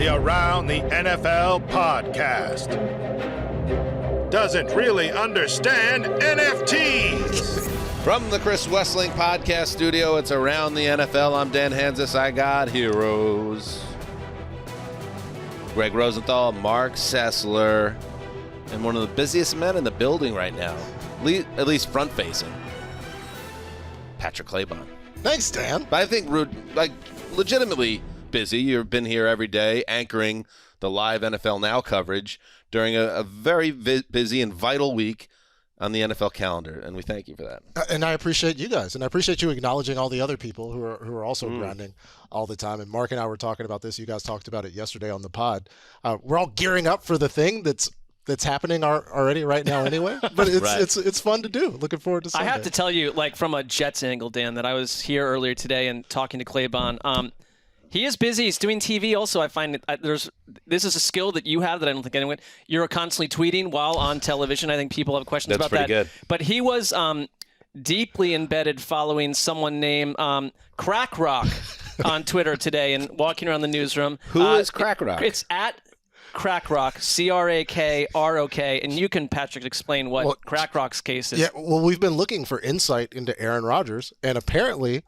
the Around the NFL podcast. Doesn't really understand NFTs. From the Chris Wessling podcast studio, it's Around the NFL. I'm Dan Hanzus. I got heroes. Gregg Rosenthal, Marc Sessler, and one of the busiest men in the building right now, at least front-facing, Patrick Claybon. Thanks, Dan. But I think, legitimately busy. You've been here every day anchoring the live NFL Now coverage during a very busy and vital week on the NFL calendar, and we thank you for that. And I appreciate you guys, and I appreciate you acknowledging all the other people who are also grinding all the time. And Mark and I were talking about this. You guys talked about it yesterday on the pod. We're all gearing up for the thing that's happening already right now anyway. But it's fun to do. Looking forward to Sunday. I have to tell you, from a Jets angle, Dan, that I was here earlier today and talking to Claybon. He is busy. He's doing TV also. I find this is a skill that you have that I don't think anyone. You're constantly tweeting while on television. I think people have questions about that. That's pretty good. But he was deeply embedded following someone named Crack Rock on Twitter today and walking around the newsroom. Who is Crack Rock? It's at Crack Rock, CRAKROK, and you can, Patrick, explain what Crack Rock's case is. Yeah, well, we've been looking for insight into Aaron Rodgers, and apparently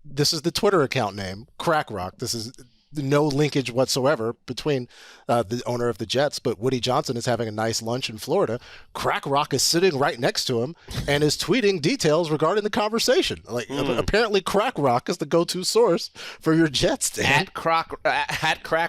this is the Twitter account name, Crack Rock. This is no linkage whatsoever between the owner of the Jets, but Woody Johnson is having a nice lunch in Florida. Crack Rock is sitting right next to him and is tweeting details regarding the conversation. Apparently Crack Rock is the go-to source for your Jets. Dan. At Crack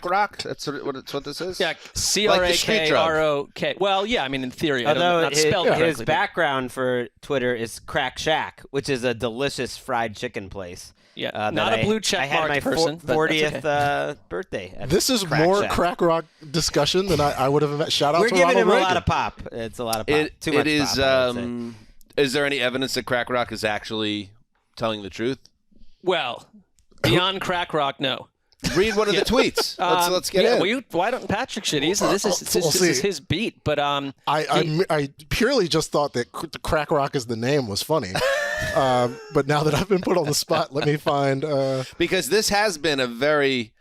Rock? That's what this is? Yeah, CRAKROK. Well, yeah, I mean, in theory. Although his background for Twitter is Crack Shack, which is a delicious fried chicken place. Yeah, not a blue check mark person. I had my 40th birthday. This is more Shack. Crack Rock discussion than I would have. Shout out We're to giving Ronald him Reagan. a lot of pop. It's a lot of pop. Too much is, pop, I would say. Is there any evidence that Crack Rock is actually telling the truth? Well, beyond Crack Rock, no. Read one of the tweets. Let's get in. Well, why don't Patrick should? This is his beat. But I purely just thought that Crack Rock is the name was funny. But now that I've been put on the spot, let me find. Because this has been a very,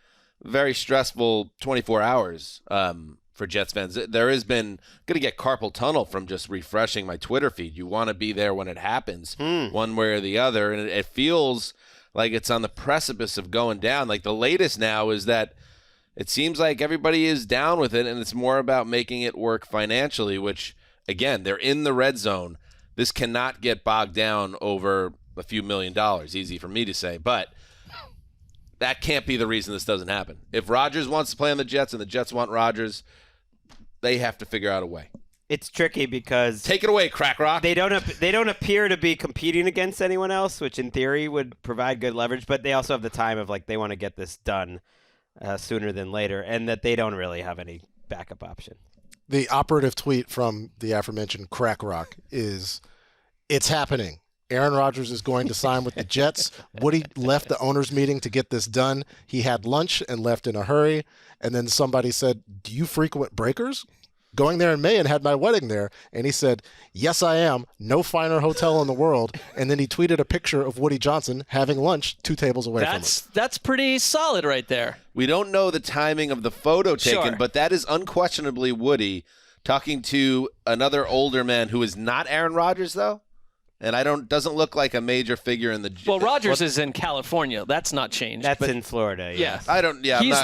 very stressful 24 hours for Jets fans. There has been going to get carpal tunnel from just refreshing my Twitter feed. You want to be there when it happens, one way or the other, and it feels like it's on the precipice of going down. Like the latest now is that it seems like everybody is down with it, and it's more about making it work financially, which, again, they're in the red zone. This cannot get bogged down over a few $1 million. Easy for me to say, but that can't be the reason this doesn't happen. If Rodgers wants to play on the Jets and the Jets want Rodgers, they have to figure out a way. It's tricky because take it away, Crack Rock. They don't appear to be competing against anyone else, which in theory would provide good leverage. But they also have the time of they want to get this done sooner than later, and that they don't really have any backup option. The operative tweet from the aforementioned Crack Rock is, "It's happening. Aaron Rodgers is going to sign with the Jets. Woody left the owners' meeting to get this done. He had lunch and left in a hurry. And then somebody said, 'Do you frequent Breakers?' Going there in May and had my wedding there." And he said, "Yes, I am. No finer hotel in the world." And then he tweeted a picture of Woody Johnson having lunch 2 tables away from him. That's pretty solid right there. We don't know the timing of the photo taken, but that is unquestionably Woody talking to another older man who is not Aaron Rodgers, though. And doesn't look like a major figure in the. Well, Rodgers is in California. That's not changed. That's in Florida. Yeah. I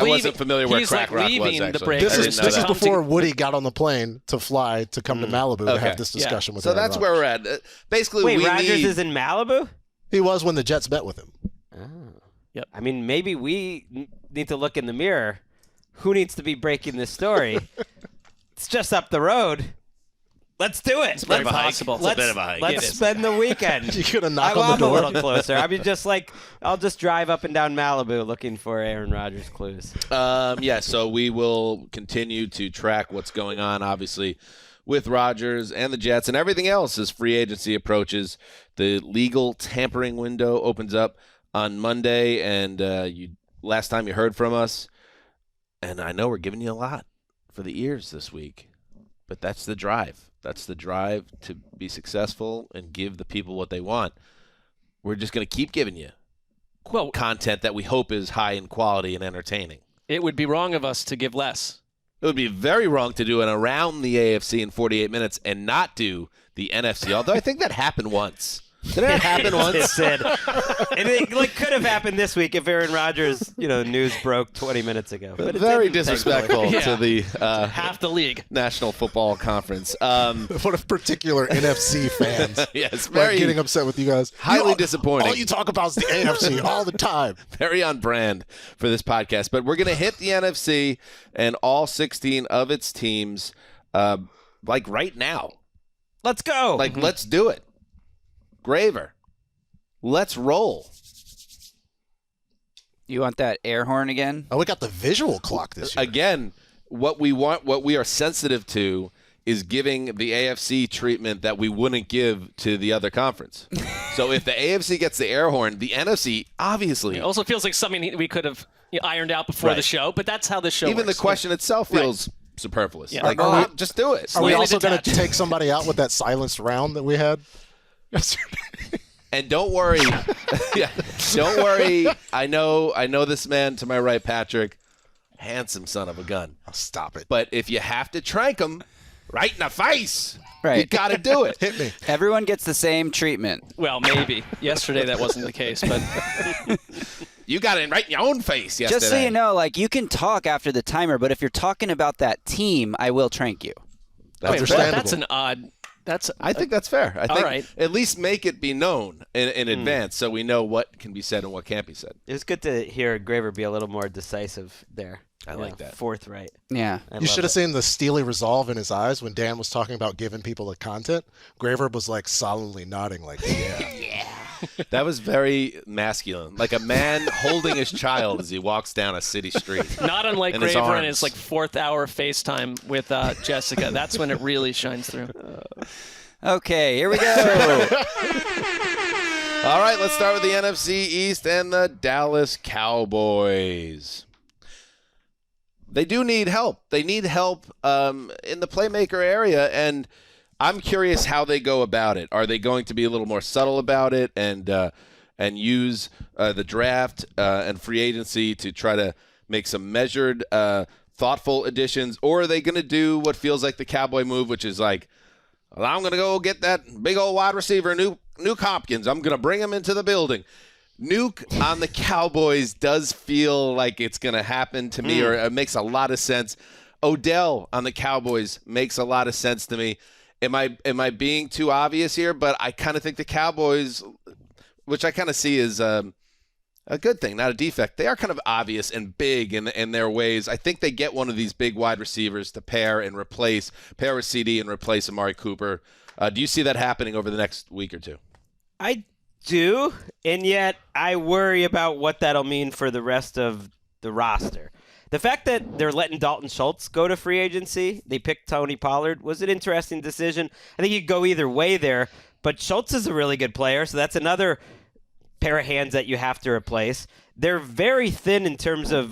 wasn't familiar where Crack Rock was. The actually. break. This is before Woody got on the plane to fly to come to Malibu to have this discussion with. So Aaron that's Rodgers. where we're at. Basically, wait, Rodgers is in Malibu? He was when the Jets met with him. Oh. Yep. I mean, maybe we need to look in the mirror. Who needs to be breaking this story? It's just up the road. Let's do it. It's very possible. It's a bit of a hike. Let's spend the weekend. You could have knocked on the door. I'm a little closer. I mean, I'll just drive up and down Malibu looking for Aaron Rodgers clues. So we will continue to track what's going on, obviously, with Rodgers and the Jets and everything else as free agency approaches. The legal tampering window opens up on Monday, and last time you heard from us, and I know we're giving you a lot for the ears this week, but that's the drive. That's the drive to be successful and give the people what they want. We're just going to keep giving you content that we hope is high in quality and entertaining. It would be wrong of us to give less. It would be very wrong to do an around the AFC in 48 minutes and not do the NFC. Although I think that happened once. Did it happen once? It said. And it could have happened this week if Aaron Rodgers, news broke 20 minutes ago. But very disrespectful to the half the league National Football Conference. What if particular NFC fans yes, very getting upset with you guys? Highly disappointing. All you talk about is the AFC all the time. Very on brand for this podcast. But we're going to hit the NFC and all 16 of its teams right now. Let's go. Let's do it. Graver, let's roll. You want that air horn again? Oh, we got the visual clock this year. Again, what we are sensitive to is giving the AFC treatment that we wouldn't give to the other conference. So if the AFC gets the air horn, the NFC obviously. It also feels like something we could have ironed out before the show, but that's how the show Even works. the question itself feels superfluous. Yeah. Just do it. Are we Slightly also going to detached. take somebody out with that silenced round that we had yesterday? And don't worry. Don't worry. I know this man to my right, Patrick. Handsome son of a gun. Oh, stop it. But if you have to trank him right in the face, Right. you got to do it. Hit me. Everyone gets the same treatment. Well, maybe. Yesterday that wasn't the case, but You got it right in your own face yesterday. Just so you know, you can talk after the timer, but if you're talking about that team, I will trank you. That's understandable. that's an odd. I think that's fair. I think All right. at least make it be known in advance so we know what can be said and what can't be said. It was good to hear Graver be a little more decisive there. I like that. Forthright. Yeah. You should have seen the steely resolve in his eyes when Dan was talking about giving people the content. Graver was solemnly nodding yeah. That was very masculine, like a man holding his child as he walks down a city street. not unlike In his Graver and arms. his fourth hour FaceTime with Jessica. That's when it really shines through. Okay, here we go. All right, let's start with the NFC East and the Dallas Cowboys. They do need help. They need help in the playmaker area, and I'm curious how they go about it. Are they going to be a little more subtle about it and use the draft and free agency to try to make some measured, thoughtful additions, or are they going to do what feels like the Cowboy move, which is well, I'm going to go get that big old wide receiver, Nuke Hopkins. I'm going to bring him into the building. Nuke on the Cowboys does feel like it's going to happen to me, or it makes a lot of sense. Odell on the Cowboys makes a lot of sense to me. Am I being too obvious here? But I kind of think the Cowboys, which I kind of see as a good thing, not a defect. They are kind of obvious and big in their ways. I think they get one of these big wide receivers to pair with CD and replace Amari Cooper. Do you see that happening over the next week or two? I do, and yet I worry about what that'll mean for the rest of the roster. The fact that they're letting Dalton Schultz go to free agency, they picked Tony Pollard, was an interesting decision. I think you could go either way there, but Schultz is a really good player, so that's another pair of hands that you have to replace. They're very thin in terms of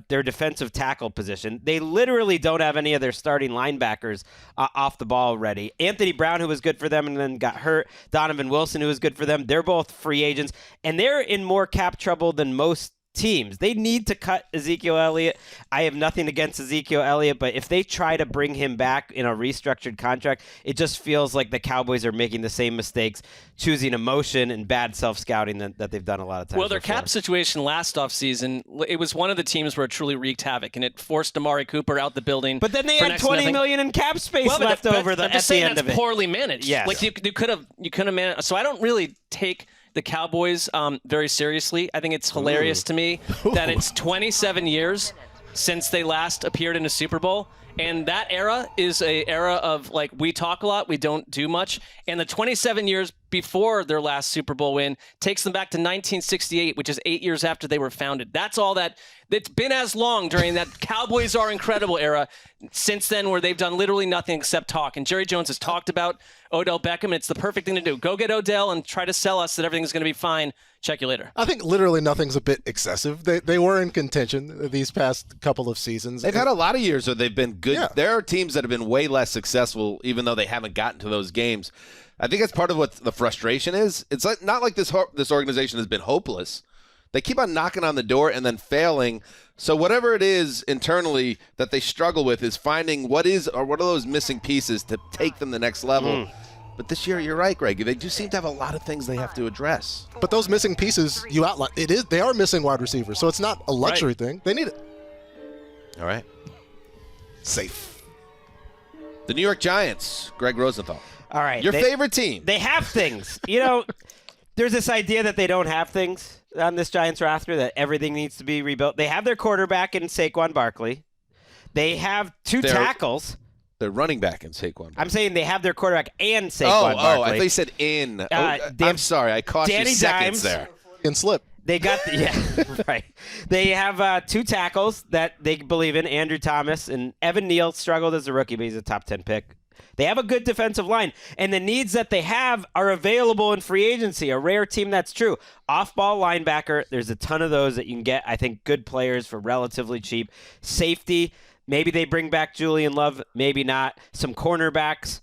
their defensive tackle position. They literally don't have any of their starting linebackers off the ball already. Anthony Brown, who was good for them and then got hurt. Donovan Wilson, who was good for them. They're both free agents, and they're in more cap trouble than most teams. They need to cut Ezekiel Elliott. I have nothing against Ezekiel Elliott, but if they try to bring him back in a restructured contract, it just feels like the Cowboys are making the same mistakes, choosing emotion and bad self-scouting that they've done a lot of times. Well, their before. cap situation last offseason, it was one of the teams where it truly wreaked havoc, and it forced Amari Cooper out the building. But then they for had next to $20 nothing. million in cap space Well, left over I'm at just the saying end that's of it. poorly managed. Yes. Like you could have managed. So I don't really take the Cowboys very seriously. I think it's hilarious to me that it's 27 years since they last appeared in a Super Bowl. And that era is a era of we talk a lot, we don't do much. And the 27 years before their last Super Bowl win takes them back to 1968, which is 8 years after they were founded. That's all that's been as long during that Cowboys are incredible era since then, where they've done literally nothing except talk. And Jerry Jones has talked about Odell Beckham, and it's the perfect thing to do. Go get Odell and try to sell us that everything's going to be fine. Check you later. I think literally nothing's a bit excessive. They were in contention these past couple of seasons. They've had a lot of years where they've been good. Yeah. There are teams that have been way less successful, even though they haven't gotten to those games. I think that's part of what the frustration is. It's not like this organization has been hopeless. They keep on knocking on the door and then failing. So whatever it is internally that they struggle with is finding what are those missing pieces to take them the next level. But this year, you're right, Greg. They do seem to have a lot of things they have to address. But those missing pieces you outlined, they are missing wide receivers, so it's not a luxury thing. They need it. All right. Safe. The New York Giants, Gregg Rosenthal. All right. Your favorite team. They have things. There's this idea that they don't have things on this Giants roster, that everything needs to be rebuilt. They have their quarterback in Saquon Barkley. They have two tackles. Their running back in Saquon. I'm saying they have their quarterback and Saquon Barkley. I thought you said in. I'm sorry. I cost you seconds there. And slip. They got right. They have two tackles that they believe in, Andrew Thomas, and Evan Neal struggled as a rookie, but he's a top 10 pick. They have a good defensive line, and the needs that they have are available in free agency, a rare team that's true. Off-ball linebacker, there's a ton of those that you can get, I think, good players for relatively cheap. Safety, maybe they bring back Julian Love, maybe not. Some cornerbacks,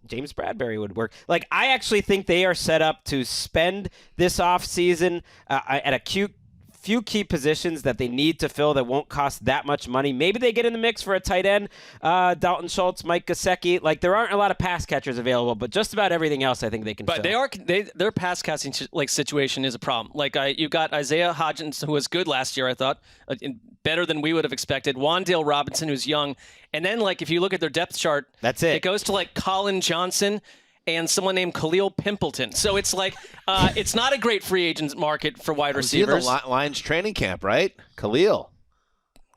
James Bradbury would work. I actually think they are set up to spend this offseason at a few key positions that they need to fill that won't cost that much money. Maybe they get in the mix for a tight end, Dalton Schultz, Mike Gesicki. There aren't a lot of pass catchers available, but just about everything else I think they can fill. But their pass catching situation is a problem. You've got Isaiah Hodgins, who was good last year, I thought, better than we would have expected. Wandale Robinson, who's young. And then, if you look at their depth chart, that's it. It goes to, Colin Johnson and someone named Khalil Pimpleton. So it's it's not a great free agent market for wide receivers. The Lions training camp, right? Khalil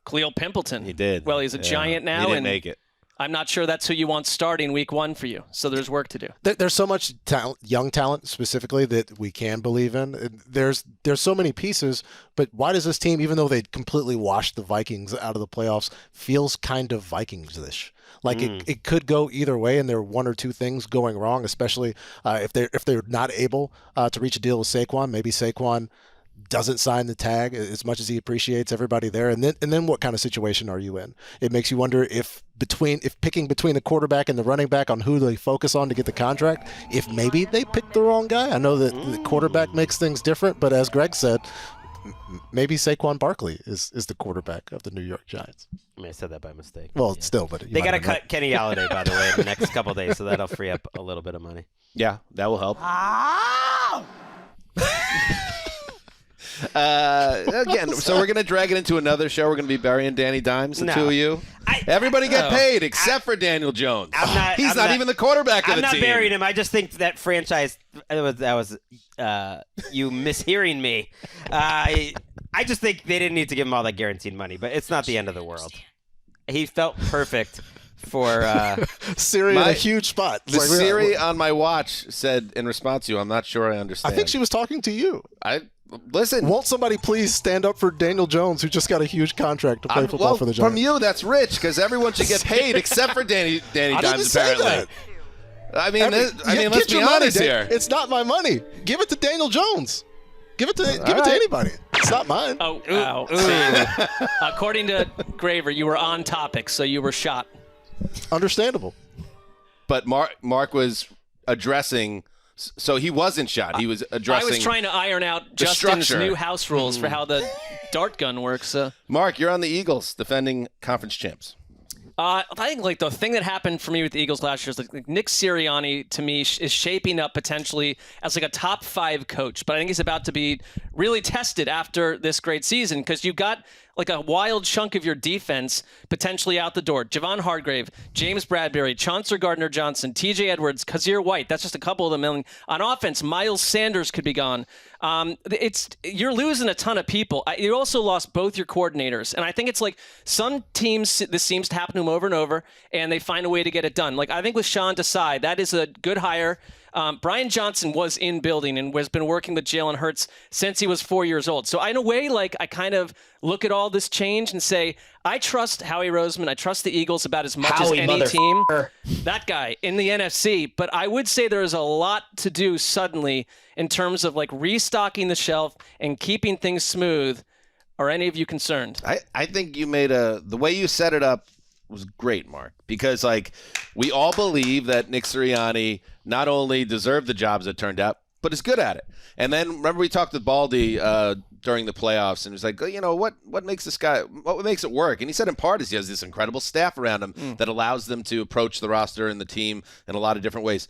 Pimpleton. He did. Well, he's a Giant now. He didn't make it. I'm not sure that's who you want starting week 1 for you. So there's work to do. There's so much talent, young talent specifically, that we can believe in. There's so many pieces, but why does this team, even though they completely washed the Vikings out of the playoffs, feels kind of Vikings-ish? It could go either way, and there are one or two things going wrong, especially if they're not able to reach a deal with Saquon. Maybe Saquon doesn't sign the tag as much as he appreciates everybody there, and then what kind of situation are you in? It makes you wonder if picking between the quarterback and the running back on who they focus on to get the contract, if maybe they picked the wrong guy. I know that the quarterback makes things different, but as Gregg said, maybe Saquon Barkley is the quarterback of the New York Giants. I said that by mistake. Well, still, but they got to cut Kenny Galladay, by the way, in the next couple of days, so that'll free up a little bit of money. Yeah, that will help. Again, so we're going to drag it into another show. We're going to be burying Danny Dimes, the two of you. Everybody get paid except for Daniel Jones. He's not even the quarterback of the team. I'm not burying him. I just think that franchise, that was you mishearing me. I just think they didn't need to give him all that guaranteed money, but it's not the end of the world. He felt perfect for Siri in a huge spot. Siri on my watch said in response to you, I'm not sure I understand. I think she was talking to you. Listen. Won't somebody please stand up for Daniel Jones, who just got a huge contract to play football for the Giants? From you, that's rich, because everyone should get paid except for Danny Dimes, apparently. That. I mean, let's be honest here. It's not my money. Give it to Daniel Jones. Give it to anybody. It's not mine. According to Graver, you were on topic, so you were shot. Understandable. But Mark was addressing. So he wasn't shot. He was addressing. I was trying to iron out Justin's new house rules for how the dart gun works. Mark, you're on the Eagles, defending conference champs. I think the thing that happened for me with the Eagles last year is Nick Sirianni, to me, is shaping up potentially as a top 5 coach. But I think he's about to be really tested after this great season, because you've got a wild chunk of your defense potentially out the door. Javon Hargrave, James Bradbury, Chauncey Gardner-Johnson, TJ Edwards, Kazir White. That's just a couple of them. On offense, Miles Sanders could be gone. You're losing a ton of people. You also lost both your coordinators. And I think it's some teams, this seems to happen to them over and over, and they find a way to get it done. I think with Sean Desai, that is a good hire. Brian Johnson was in building and has been working with Jalen Hurts since he was 4 years old. So in a way, I kind of look at all this change and say, I trust Howie Roseman. I trust the Eagles about as much as any team. That guy in the NFC. But I would say there is a lot to do suddenly in terms of restocking the shelf and keeping things smooth. Are any of you concerned? I think you made the way you set it up was great, Mark, because we all believe that Nick Sirianni not only deserved the jobs that turned out, but is good at it. And then remember we talked with Baldy during the playoffs, and he was like, what makes this guy, what makes it work? And he said in part is he has this incredible staff around him that allows them to approach the roster and the team in a lot of different ways.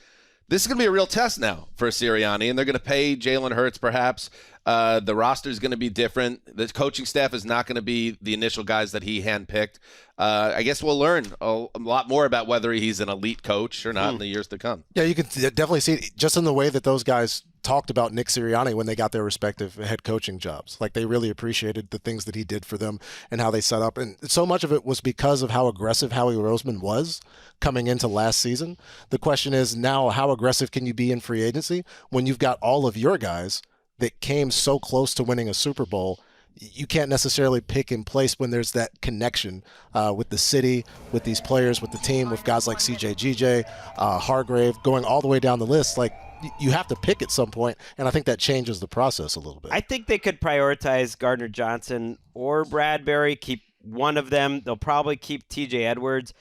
This is going to be a real test now for Sirianni, and they're going to pay Jalen Hurts perhaps. The roster is going to be different. The coaching staff is not going to be the initial guys that he handpicked. I guess we'll learn a lot more about whether he's an elite coach or not in the years to come. Yeah, you can definitely see it just in the way that those guys talked about Nick Sirianni when they got their respective head coaching jobs. Like, they really appreciated the things that he did for them and how they set up. And so much of it was because of how aggressive Howie Roseman was coming into last season. The question is now, how aggressive can you be in free agency when you've got all of your guys that came so close to winning a Super Bowl? You can't necessarily pick in place when there's that connection with the city, with these players, with the team, with guys like CJ GJ, Hargrave, going all the way down the list. Like, you have to pick at some point, and I think that changes the process a little bit. I think they could prioritize Gardner Johnson or Bradbury, keep one of them. They'll probably keep TJ Edwards.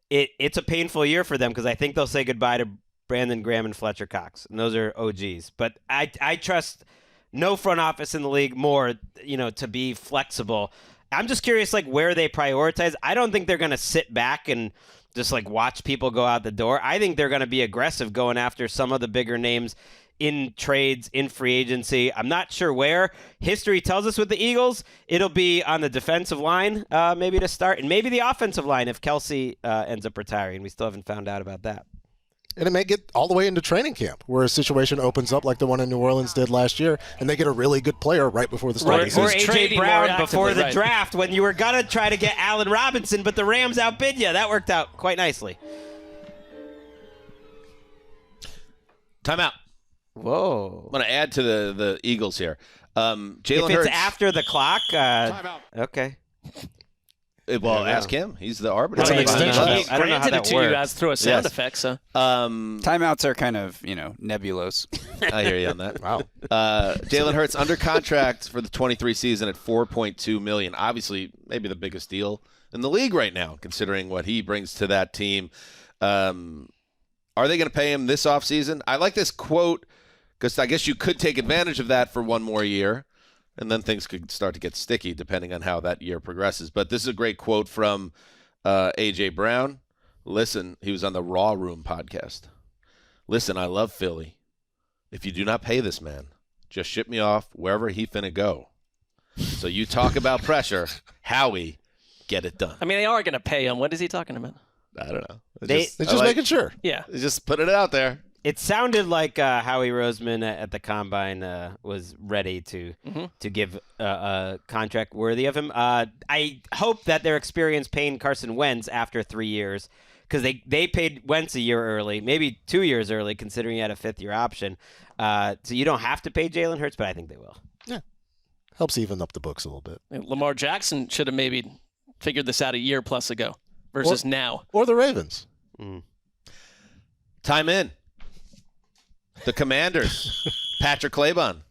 It's a painful year for them because I think they'll say goodbye to Brandon Graham and Fletcher Cox, and those are OGs. But I trust no front office in the league more, to be flexible. I'm just curious, where they prioritize. I don't think they're going to sit back and just watch people go out the door. I think they're going to be aggressive going after some of the bigger names in trades, in free agency. I'm not sure where. History tells us with the Eagles, it'll be on the defensive line maybe to start, and maybe the offensive line if Kelsey ends up retiring. We still haven't found out about that. And it may get all the way into training camp where a situation opens up like the one in New Orleans did last year, and they get a really good player right before the start of the Or season. A.J. Brown before the draft when you were going to try to get Allen Robinson, but the Rams outbid you. That worked out quite nicely. Timeout. Whoa. I'm going to add to the Eagles here. Jalen If Hurts. it's after the clock, Timeout. okay. Well, ask him. He's the arbiter. It's an extension. I don't know how Granted that it to works. you guys through a sound effect, so. Timeouts are kind of, nebulous. I hear you on that. Wow. Jalen Hurts under contract for the 23 season at $4.2 million. Obviously, maybe the biggest deal in the league right now, considering what he brings to that team. Are they going to pay him this offseason? I like this quote because I guess you could take advantage of that for one more year. And then things could start to get sticky depending on how that year progresses. But this is a great quote from A.J. Brown. Listen, he was on the Raw Room podcast. Listen, I love Philly. If you do not pay this man, just ship me off wherever he finna go. So you talk about pressure. Howie, get it done. I mean, they are going to pay him. What is he talking about? I don't know. They're just making sure. Yeah. Just put it out there. It sounded like Howie Roseman at the Combine was ready to give a contract worthy of him. I hope that they're experienced paying Carson Wentz after 3 years because they paid Wentz a year early, maybe 2 years early, considering he had a fifth-year option. So you don't have to pay Jalen Hurts, but I think they will. Yeah. Helps even up the books a little bit. Lamar Jackson should have maybe figured this out a year plus ago versus now. Or the Ravens. Time in. The Commanders. Patrick Claybon.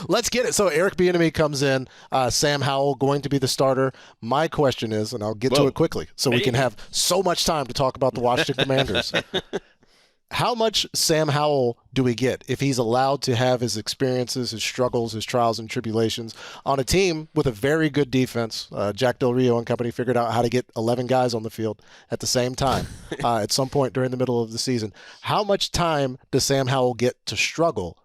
Let's get it. So Eric Bieniemy comes in. Sam Howell going to be the starter. My question is, and I'll get to it quickly so we can have so much time to talk about the Washington Commanders. How much Sam Howell do we get if he's allowed to have his experiences, his struggles, his trials and tribulations on a team with a very good defense? Jack Del Rio and company figured out how to get 11 guys on the field at the same time at some point during the middle of the season. How much time does Sam Howell get to struggle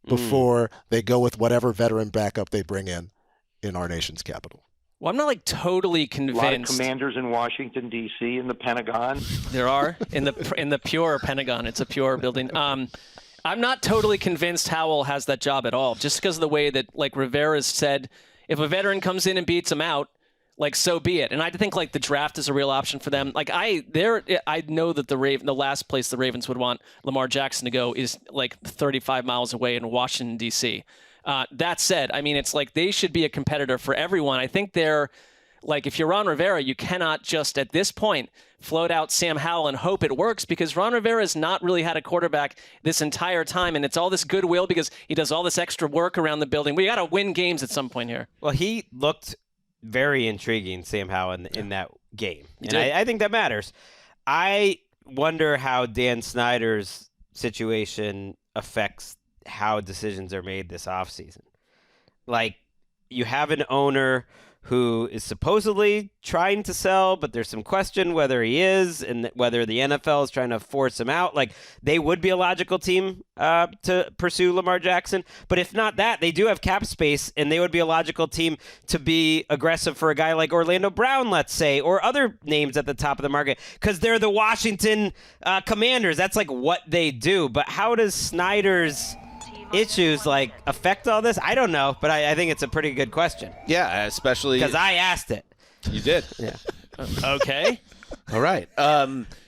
before they go with whatever veteran backup they bring in our nation's capital? Well, I'm not totally convinced. A lot of commanders in Washington, D.C., in the Pentagon. There are in the pure Pentagon. It's a pure building. I'm not totally convinced Howell has that job at all, just because of the way that Rivera's said, if a veteran comes in and beats him out, so be it. And I think the draft is a real option for them. I know that the last place the Ravens would want Lamar Jackson to go is 35 miles away in Washington, D.C. That said, I mean, it's they should be a competitor for everyone. I think they're if you're Ron Rivera, you cannot just at this point float out Sam Howell and hope it works because Ron Rivera has not really had a quarterback this entire time. And it's all this goodwill because he does all this extra work around the building. We got to win games at some point here. Well, he looked very intriguing, Sam Howell, in that game. And I think that matters. I wonder how Dan Snyder's situation affects how decisions are made this offseason. Like, you have an owner who is supposedly trying to sell, but there's some question whether he is and whether the NFL is trying to force him out. Like, they would be a logical team to pursue Lamar Jackson. But if not that, they do have cap space, and they would be a logical team to be aggressive for a guy like Orlando Brown, let's say, or other names at the top of the market, because they're the Washington Commanders. That's like what they do. But how does Snyder's issues like affect all this? I don't know, but I think it's a pretty good question. Yeah, especially because I asked it. You did. Yeah. Okay. All right.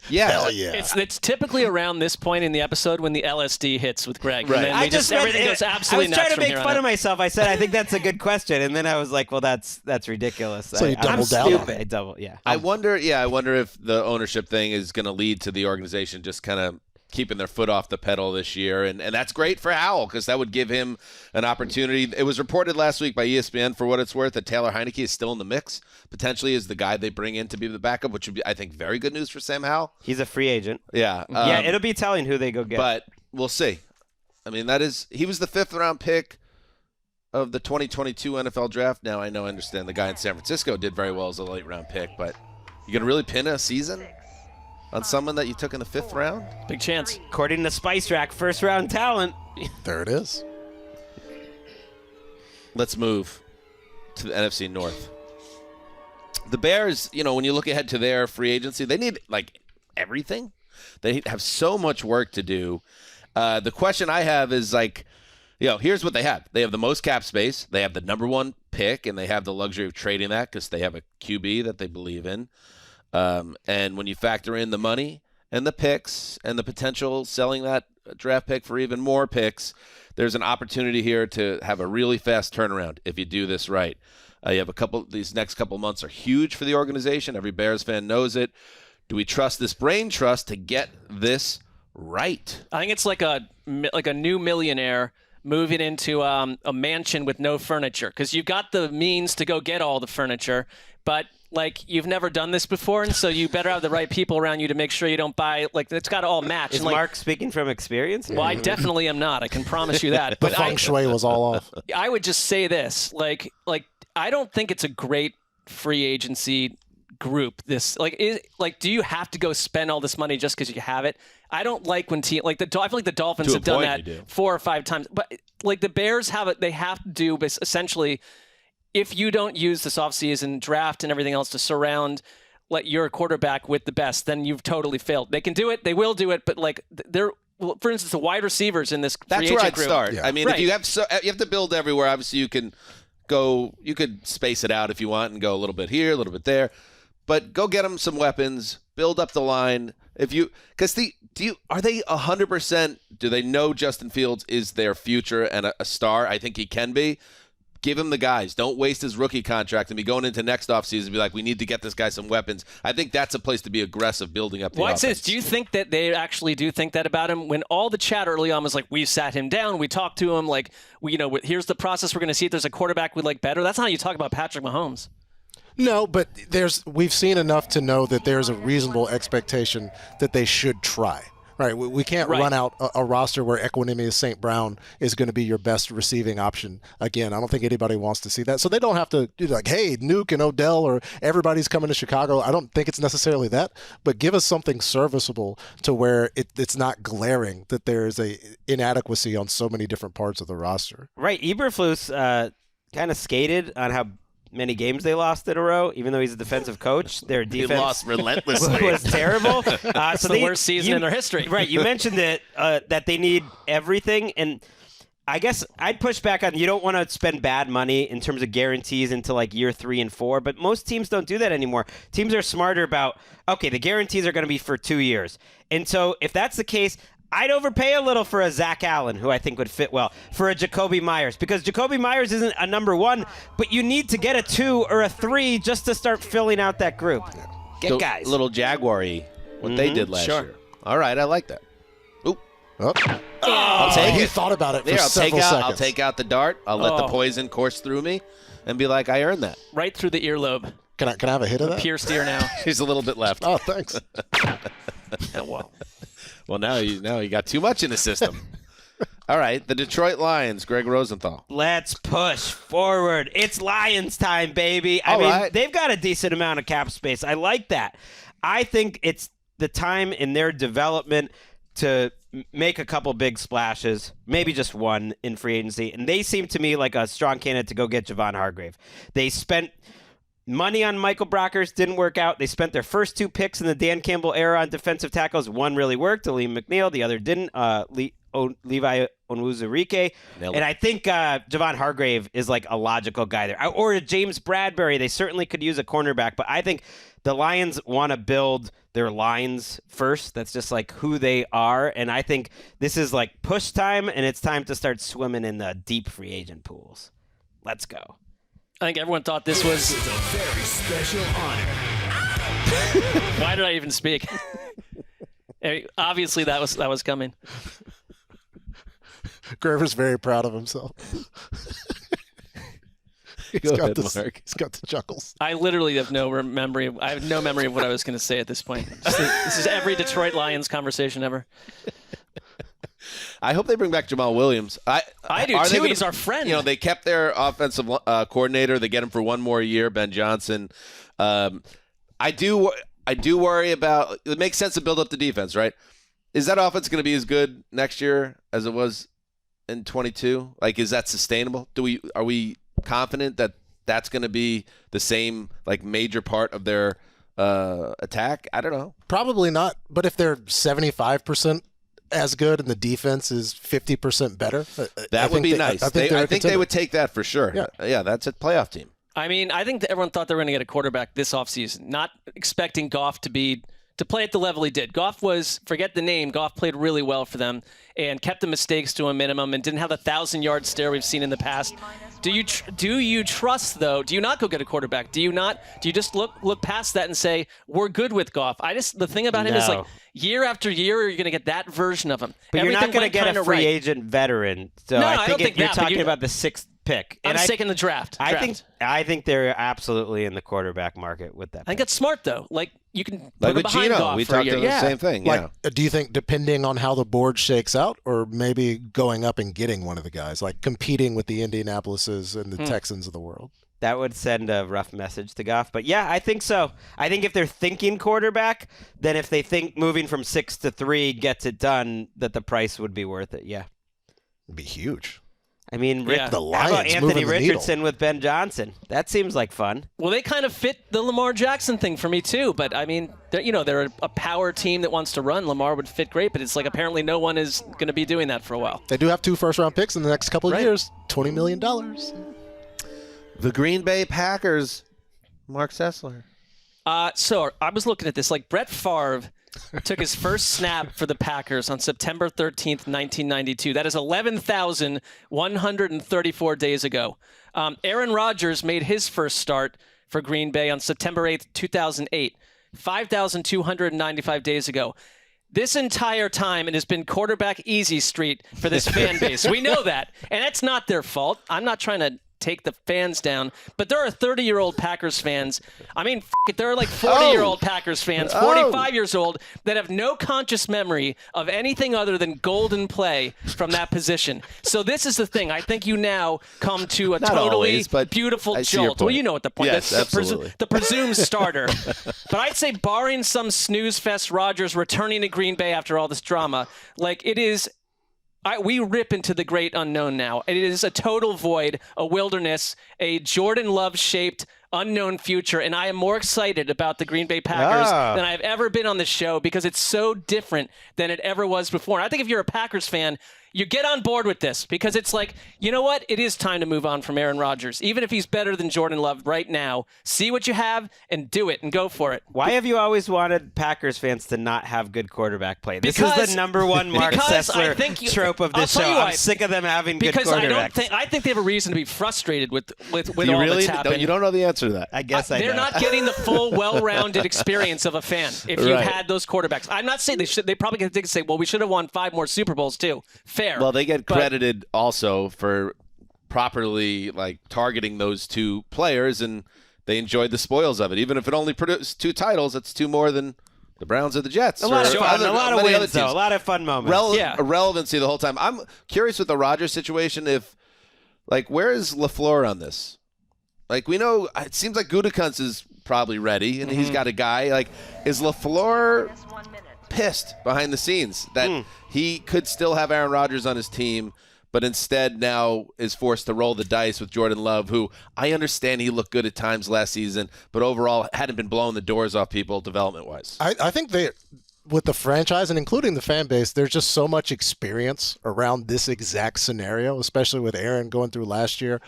Yeah. Hell yeah. It's typically around this point in the episode when the LSD hits with Gregg. Right. And then everything goes absolutely nuts. I was trying to make fun of of myself. I said I think that's a good question, and then I was like, well, that's ridiculous. So you doubled down on it. I wonder if the ownership thing is going to lead to the organization just kind of keeping their foot off the pedal this year, and that's great for Howell because that would give him an opportunity. It was reported last week by ESPN, for what it's worth, that Taylor Heineke is still in the mix, potentially as the guy they bring in to be the backup, which would be, I think, very good news for Sam Howell. He's a free agent. Yeah. Yeah, it'll be telling who they go get. But we'll see. I mean, he was the 5th-round pick of the 2022 NFL draft. Now, I understand the guy in San Francisco did very well as a late-round pick, but you going to really pin a season on someone that you took in the 5th round? Big chance. According to Spice Rack, first-round talent. There it is. Let's move to the NFC North. The Bears, when you look ahead to their free agency, they need, everything. They have so much work to do. The question I have is, here's what they have. They have the most cap space. They have the number 1 pick, and they have the luxury of trading that because they have a QB that they believe in. And when you factor in the money and the picks and the potential selling that draft pick for even more picks, there's an opportunity here to have a really fast turnaround if you do this right. You have these next couple months are huge for the organization. Every Bears fan knows it. Do we trust this brain trust to get this right? I think it's like a new millionaire moving into a mansion with no furniture, because you've got the means to go get all the furniture, but you've never done this before, and so you better have the right people around you to make sure you don't buy, it's got to all match. Is Mark speaking from experience? Well, I definitely am not. I can promise you that. The feng shui was all off. I would just say this, I don't think it's a great free agency group. This, do you have to go spend all this money just because you have it? I don't like when I feel like the Dolphins have done that 4 or 5 times, but the Bears have it. They have to do essentially. If you don't use this offseason draft and everything else to surround your quarterback with the best, then you've totally failed. They can do it. They will do it. But for instance, the wide receivers in this that's free where agent I'd start. group. I mean, if you have to build everywhere. Obviously, you could space it out if you want and go a little bit here, a little bit there, but go get them some weapons, build up the line. Are they 100%? Do they know Justin Fields is their future and a star? I think he can be. Give him the guys. Don't waste his rookie contract and be going into next offseason and be like, we need to get this guy some weapons. I think that's a place to be aggressive, building up the offense. Do you think that they actually do think that about him? When all the chat early on was we sat him down, we talked to him, here's the process. We're going to see if there's a quarterback we like better. That's not how you talk about Patrick Mahomes. No, but we've seen enough to know that there's a reasonable expectation that they should try. Right, we can't run out a roster where Equanimous St. Brown is going to be your best receiving option. Again, I don't think anybody wants to see that. So they don't have to do hey, Nuke and Odell or everybody's coming to Chicago. I don't think it's necessarily that, but give us something serviceable to where it's not glaring that there is a inadequacy on so many different parts of the roster. Right, Eberflus kind of skated on how many games they lost in a row, even though he's a defensive coach. Their defense lost relentlessly. was terrible. It's the worst season in their history. Right. You mentioned that they need everything, and I guess I'd push back on you don't want to spend bad money in terms of guarantees into year 3 and 4, but most teams don't do that anymore. Teams are smarter about, okay, the guarantees are going to be for 2 years. And so if that's the case, I'd overpay a little for a Zach Allen, who I think would fit well, for a Jacoby Myers, because Jacoby Myers isn't a number 1, but you need to get a 2 or a 3 just to start filling out that group. Get guys. A little Jaguar-y, what they did last year. All right, I like that. Oop. I'll take He it. thought about it for I'll several seconds. I'll take out the dart. I'll let the poison course through me and be like, I earned that. Right through the earlobe. Can I have a hit of that? Pierced ear now. He's a little bit left. Oh, thanks. Well, now you got too much in the system. All right, the Detroit Lions, Gregg Rosenthal. Let's push forward. It's Lions time, baby. I mean, they've got a decent amount of cap space. I like that. I think it's the time in their development to make a couple big splashes, maybe just one in free agency. And they seem to me like a strong candidate to go get Javon Hargrave. They spent money on Michael Brockers, didn't work out. They spent their first 2 picks in the Dan Campbell era on defensive tackles. One really worked, Aleem McNeil. The other didn't. Levi Onwuzurike. And I think Javon Hargrave is like a logical guy there. Or James Bradbury. They certainly could use a cornerback, but I think the Lions want to build their lines first. That's just like who they are. And I think this is like push time, and it's time to start swimming in the deep free agent pools. Let's go. I think everyone thought this was a very special honor. Why did I even speak? Obviously, that was coming. Grover's very proud of himself. He's got the chuckles. I literally have no memory. I have no memory of what I was going to say at this point. This is every Detroit Lions conversation ever. I hope they bring back Jamal Williams. I do too. He's our friend. You know, they kept their offensive coordinator. They get him for one more year, Ben Johnson. I do worry about. It makes sense to build up the defense, right? Is that offense going to be as good next year as it was in 22? Like, is that sustainable? Are we confident that that's going to be the same like major part of their attack? I don't know. Probably not. But if they're 75% as good and the defense is 50% better, that would be nice. I think they would take that for sure. Yeah, that's a playoff team. I mean, I think that everyone thought they were going to get a quarterback this offseason, not expecting Goff to play at the level he did. Goff forget the name, Goff played really well for them and kept the mistakes to a minimum and didn't have the 1,000-yard stare we've seen in the past. Do you trust, though? Do you not go get a quarterback? Do you just look past that and say, we're good with Goff? The thing about him is like year after year, you're going to get that version of him. But you're not going to get a free agent veteran. So no, I don't think you're talking about the 6th pick. I'm taking the draft. I think they're absolutely in the quarterback market with that. I think that's smart, though. Like, you can put like him with behind Gino, Goff we for a talked year. about the same thing. Like, do you think depending on how the board shakes out, or maybe going up and getting one of the guys, like competing with the Indianapolises and the Texans of the world? That would send a rough message to Goff. But yeah, I think so. I think if they're thinking quarterback, then if they think moving from 6 to 3 gets it done, that the price would be worth it. Yeah. It'd be huge. I mean, the how Lions about Anthony moving the Richardson with Ben Johnson? That seems like fun. Well, they kind of fit the Lamar Jackson thing for me too. But I mean, they're a power team that wants to run. Lamar would fit great, but it's like apparently no one is going to be doing that for a while. They do have 2 first-round picks in the next couple of years. $20 million. The Green Bay Packers, Marc Sessler. So I was looking at this. Like Brett Favre took his first snap for the Packers on September 13th, 1992. That is 11,134 days ago. Aaron Rodgers made his first start for Green Bay on September 8th, 2008. 5,295 days ago. This entire time, it has been quarterback easy street for this fan base. We know that. And that's not their fault. I'm not trying to take the fans down, but there are 30-year-old Packers fans. I mean, there are like 40-year-old Packers fans, 45 years old, that have no conscious memory of anything other than golden play from that position. So this is the thing. I think you now come to a beautiful jolt. Well, you know what the point is. Yes, absolutely. The presumed starter. But I'd say barring some snooze fest Rodgers returning to Green Bay after all this drama, like it is – we rip into the great unknown now. It is a total void, a wilderness, a Jordan Love-shaped unknown future, and I am more excited about the Green Bay Packers than I've ever been on this show because it's so different than it ever was before. And I think if you're a Packers fan, you get on board with this because it's like, you know what? It is time to move on from Aaron Rodgers. Even if he's better than Jordan Love right now, see what you have and do it and go for it. Why have you always wanted Packers fans to not have good quarterback play? This is the number one Marc Sessler trope of this show. I'm sick of them having good quarterbacks. I think they have a reason to be frustrated with all that's happened. You don't know the answer to that. I guess I know. They're not getting the full, well-rounded experience of a fan if you had those quarterbacks. I'm not saying they should. They probably could say, well, we should have won 5 more Super Bowls too. Fair. Well, they get credited also for properly targeting those 2 players, and they enjoyed the spoils of it. Even if it only produced 2 titles, it's 2 more than the Browns or the Jets. A lot of or fun, a lot of many other wins, though. teams. A lot of fun moments. Relevancy the whole time. I'm curious with the Rodgers situation if, like, where is LaFleur on this? Like, we know it seems like Gutekunst is probably ready, and he's got a guy. Like, is LaFleur pissed behind the scenes that he could still have Aaron Rodgers on his team, but instead now is forced to roll the dice with Jordan Love, who I understand he looked good at times last season, but overall hadn't been blowing the doors off people development-wise? I think with the franchise and including the fan base, there's just so much experience around this exact scenario, especially with Aaron going through last year.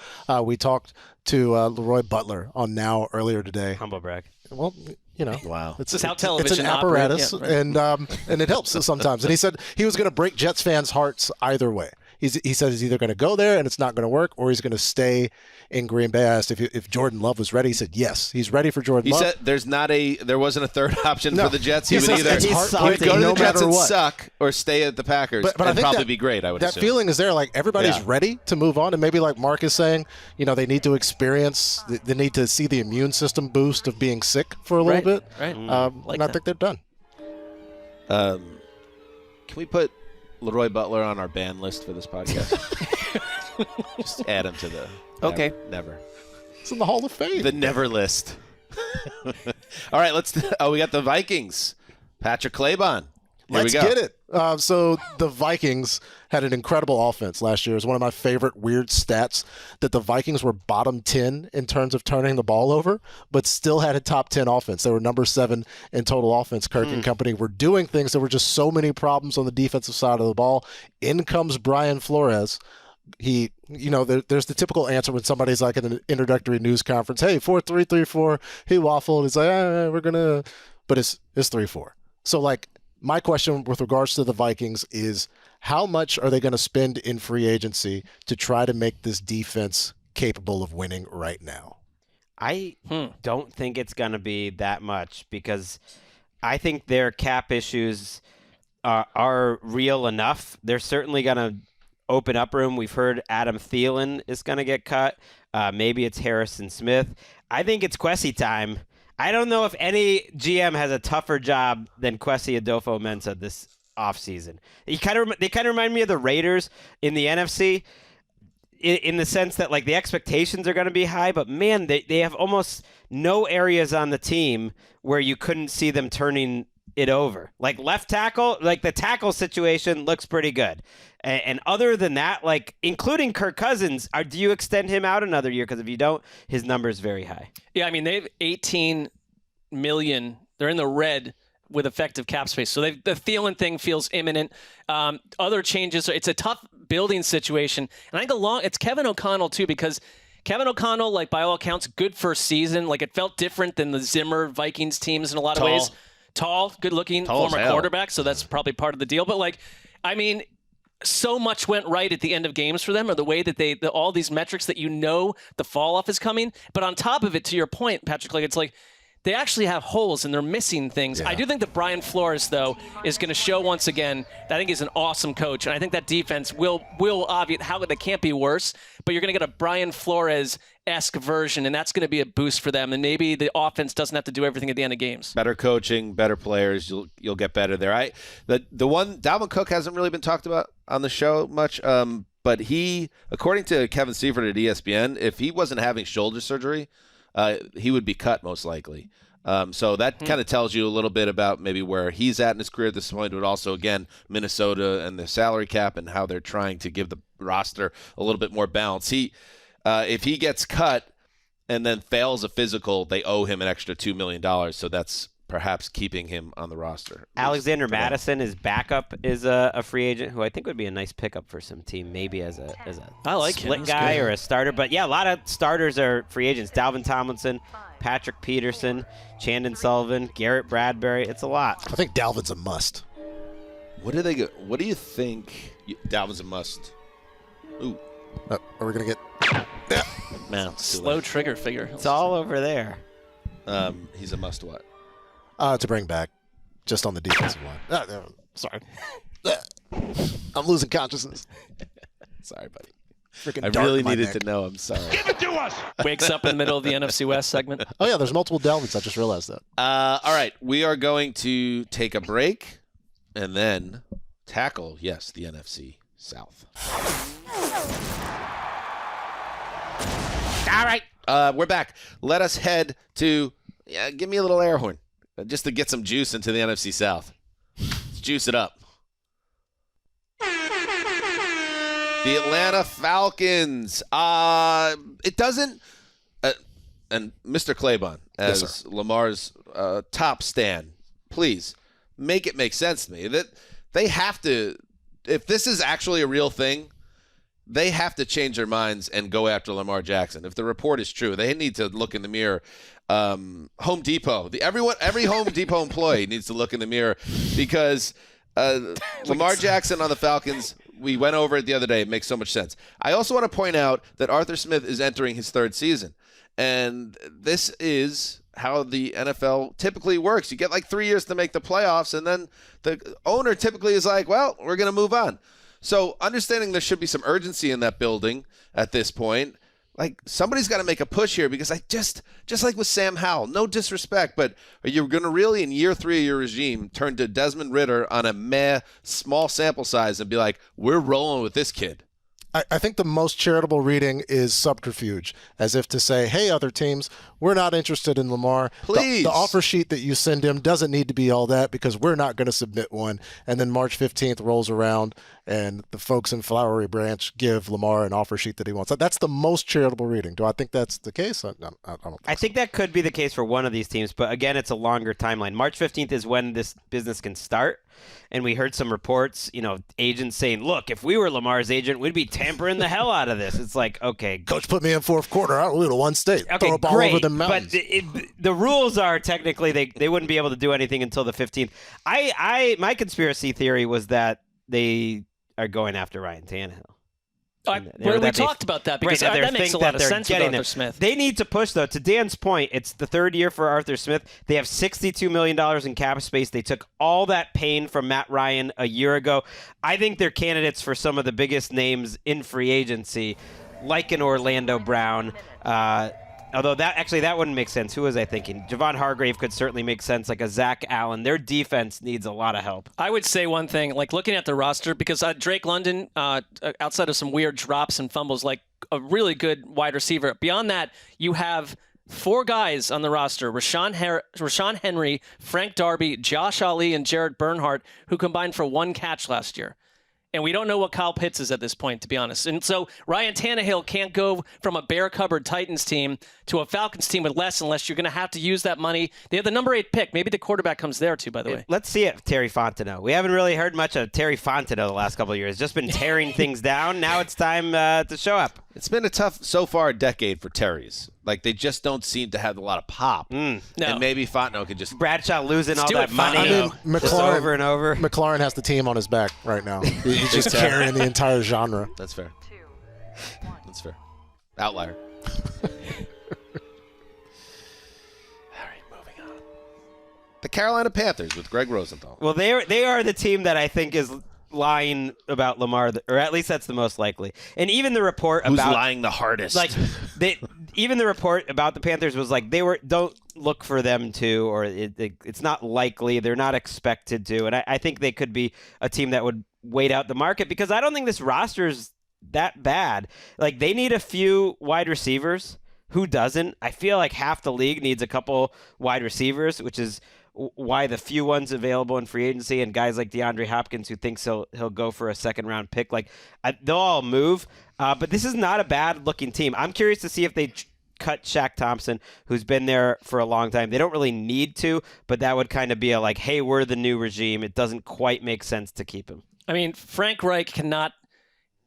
We talked to Leroy Butler on Now earlier today. Humble brag. Well, you know, wow, it's how television it's an apparatus, operates. Yeah, right. and it helps sometimes. And he said he was going to break Jets fans' hearts either way. He said he's either going to go there and it's not going to work, or he's going to stay in Green Bay. I asked if Jordan Love was ready. He said yes, he's ready for Jordan Love. He said there wasn't a third option for the Jets. He would either he'd go to no the Jets and what. suck, or stay at the Packers but and I think probably be great. I would that assume. feeling is there. Like everybody's ready to move on, and maybe like Mark is saying, you know, they need to experience, they need to see the immune system boost of being sick for a little bit. Right. And I think they're done. Can we put Leroy Butler on our ban list for this podcast? Just add him to the Okay. Never. It's in the Hall of Fame. The never list. All right, we got the Vikings. Patrick Claybon. Here Let's we go. get it. So the Vikings had an incredible offense last year. It was one of my favorite weird stats that the Vikings were bottom 10 in terms of turning the ball over, but still had a top 10 offense. They were number 7 in total offense. Kirk and company were doing things. There were just so many problems on the defensive side of the ball. In comes Brian Flores. He, you know, there's the typical answer when somebody's like in an introductory news conference, hey, 4-3-3-4, he waffled. He's like, we're going to, but it's 3-4. So, like, my question with regards to the Vikings is how much are they going to spend in free agency to try to make this defense capable of winning right now? I don't think it's going to be that much because I think their cap issues are real enough. They're certainly going to open up room. We've heard Adam Thielen is going to get cut. Maybe it's Harrison Smith. I think it's Kwesi time. I don't know if any GM has a tougher job than Kwesi Adolfo-Mensah this offseason. They kind of remind me of the Raiders in the NFC in the sense that, like, the expectations are going to be high, but, man, they have almost no areas on the team where you couldn't see them turning it over. Like left tackle, like the tackle situation looks pretty good. And other than that, like including Kirk Cousins, do you extend him out another year? Because if you don't, his number is very high. Yeah, I mean, they have $18 million. They're in the red with effective cap space. So the Thielen thing feels imminent. Other changes, it's a tough building situation. And I think it's Kevin O'Connell, too, because Kevin O'Connell, like by all accounts, good first season. Like it felt different than the Zimmer Vikings teams in a lot of ways. Tall, good-looking, former quarterback, so that's probably part of the deal. But, like, I mean, so much went right at the end of games for them, or the way that all these metrics that you know the fall-off is coming. But on top of it, to your point, Patrick, like it's like they actually have holes and they're missing things. Yeah. I do think that Brian Flores, though, is going to show once again that I think he's an awesome coach. And I think that defense will obviously, they can't be worse, but you're going to get a Brian Flores-esque version, and that's going to be a boost for them. And maybe the offense doesn't have to do everything at the end of games. Better coaching, better players, you'll get better there. The one, Dalvin Cook hasn't really been talked about on the show much, but he, according to Kevin Seifert at ESPN, if he wasn't having shoulder surgery, he would be cut most likely. So that kind of tells you a little bit about maybe where he's at in his career at this point, but also, again, Minnesota and the salary cap and how they're trying to give the roster a little bit more balance. If he gets cut and then fails a physical, they owe him an extra $2 million. So that's perhaps keeping him on the roster. Alexander Madison, his backup, is a free agent who I think would be a nice pickup for some team, maybe as a split guy or a starter. But yeah, a lot of starters are free agents. Dalvin Tomlinson, Patrick Peterson, Chandon Sullivan, Garrett Bradbury. It's a lot. I think Dalvin's a must. What do you think? Dalvin's a must. Ooh. Are we going to get... Yeah. Man, slow trigger figure. It's all over there. He's a must what? To bring back, just on the defensive line. Sorry. I'm losing consciousness. Sorry, buddy. I really needed to know. I'm sorry. Give it to us! Wakes up in the middle of the NFC West segment. Oh, yeah, there's multiple Delvins. I just realized that. All right, we are going to take a break and then tackle, the NFC South. All right, we're back. Let us head to, give me a little air horn, just to get some juice into the NFC South. Let's juice it up. The Atlanta Falcons. It doesn't, and Mr. Claybon, as Lamar's top stan, please make it make sense to me that they have to, if this is actually a real thing, they have to change their minds and go after Lamar Jackson. If the report is true, they need to look in the mirror. Home Depot, every Home Depot employee needs to look in the mirror because Lamar Jackson on the Falcons. We went over it the other day. It makes so much sense. I also want to point out that Arthur Smith is entering his third season. And this is how the NFL typically works. You get like 3 years to make the playoffs, and then the owner typically is like, well, we're going to move on. So understanding there should be some urgency in that building at this point, like somebody's got to make a push here because I just like with Sam Howell, no disrespect, but are you going to really in year 3 of your regime turn to Desmond Ridder on a small sample size and be like, we're rolling with this kid? I think the most charitable reading is subterfuge, as if to say, hey, other teams, we're not interested in Lamar. Please. The offer sheet that you send him doesn't need to be all that because we're not going to submit one. And then March 15th rolls around and the folks in Flowery Branch give Lamar an offer sheet that he wants. That's the most charitable reading. Do I think that's the case? I don't think that could be the case for one of these teams, but again, it's a longer timeline. March 15th is when this business can start. And we heard some reports, agents saying, look, if we were Lamar's agent, we'd be tampering the hell out of this. It's like, okay. Coach put me in fourth quarter. I don't lose to one state. Okay, throw a ball great, over the mountains. But the rules are technically they wouldn't be able to do anything until the 15th. My conspiracy theory was that they are going after Ryan Tannehill. We talked about that because that makes a lot of sense with Arthur Smith. They need to push, though. To Dan's point, it's the third year for Arthur Smith. They have $62 million in cap space. They took all that pain from Matt Ryan a year ago. I think they're candidates for some of the biggest names in free agency, like an Orlando Brown. Although that wouldn't make sense. Who was I thinking? Javon Hargrave could certainly make sense, like a Zach Allen. Their defense needs a lot of help. I would say one thing, like looking at the roster, because Drake London, outside of some weird drops and fumbles, like a really good wide receiver. Beyond that, you have 4 guys on the roster, Rashawn Henry, Frank Darby, Josh Ali, and Jared Bernhardt, who combined for 1 catch last year. And we don't know what Kyle Pitts is at this point, to be honest. And so Ryan Tannehill can't go from a bare-cupboard Titans team to a Falcons team with less unless you're going to have to use that money. They have the number 8 pick. Maybe the quarterback comes there, too, by the way. Let's see it, Terry Fontenot. We haven't really heard much of Terry Fontenot the last couple of years. Just been tearing things down. Now it's time to show up. It's been a tough, so far, decade for Terry's. Like, they just don't seem to have a lot of pop. No. And maybe Fontenot could just... Bradshaw losing all that money McLaurin, over and over. McLaurin has the team on his back right now. He's just carrying the entire genre. That's fair. That's fair. Outlier. All right, moving on. The Carolina Panthers with Gregg Rosenthal. Well, they are the team that I think is lying about Lamar, or at least that's the most likely. And even the report Who's about lying the hardest? Like even the report about the Panthers was like don't look for them to, or it's not likely. They're not expected to. And I think they could be a team that would wait out the market because I don't think this roster is that bad. Like they need a few wide receivers. Who doesn't? I feel like half the league needs a couple wide receivers, which is why the few ones available in free agency and guys like DeAndre Hopkins who thinks he'll go for a second-round pick, they'll all move. But this is not a bad-looking team. I'm curious to see if they cut Shaq Thompson, who's been there for a long time. They don't really need to, but that would kind of be a hey, we're the new regime. It doesn't quite make sense to keep him. I mean, Frank Reich cannot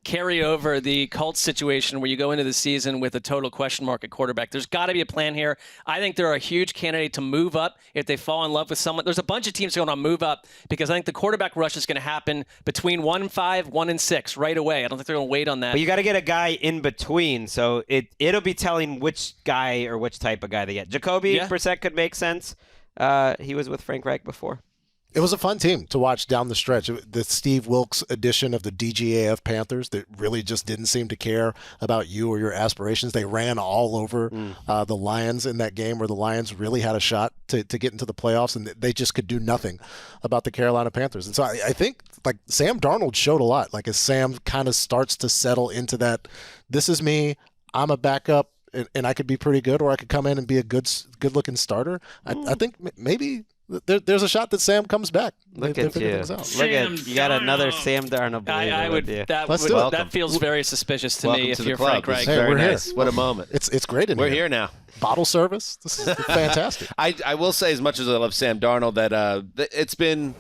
carry over the Colts situation where you go into the season with a total question mark at quarterback. There's got to be a plan here. I think they're a huge candidate to move up if they fall in love with someone. There's a bunch of teams going to move up because I think the quarterback rush is going to happen between 1-5, 1-6 right away. I don't think they're going to wait on that. But you got to get a guy in between, so it'll be telling which guy or which type of guy they get. Jacoby Brissett could make sense. He was with Frank Reich before. It was a fun team to watch down the stretch. The Steve Wilkes edition of the DGAF Panthers that really just didn't seem to care about you or your aspirations. They ran all over the Lions in that game where the Lions really had a shot to get into the playoffs, and they just could do nothing about the Carolina Panthers. And so I think like Sam Darnold showed a lot. Like as Sam kind of starts to settle into that, this is me, I'm a backup, and I could be pretty good, or I could come in and be a good-looking starter. I think maybe there's a shot that Sam comes back. Look at you. You got another Sam Darnold. I would. That feels very suspicious to me if you're Frank Gregg. Hey, very nice. Here. What a moment. It's great in here. We're here now. Bottle service. This is fantastic. I will say, as much as I love Sam Darnold, that it's been,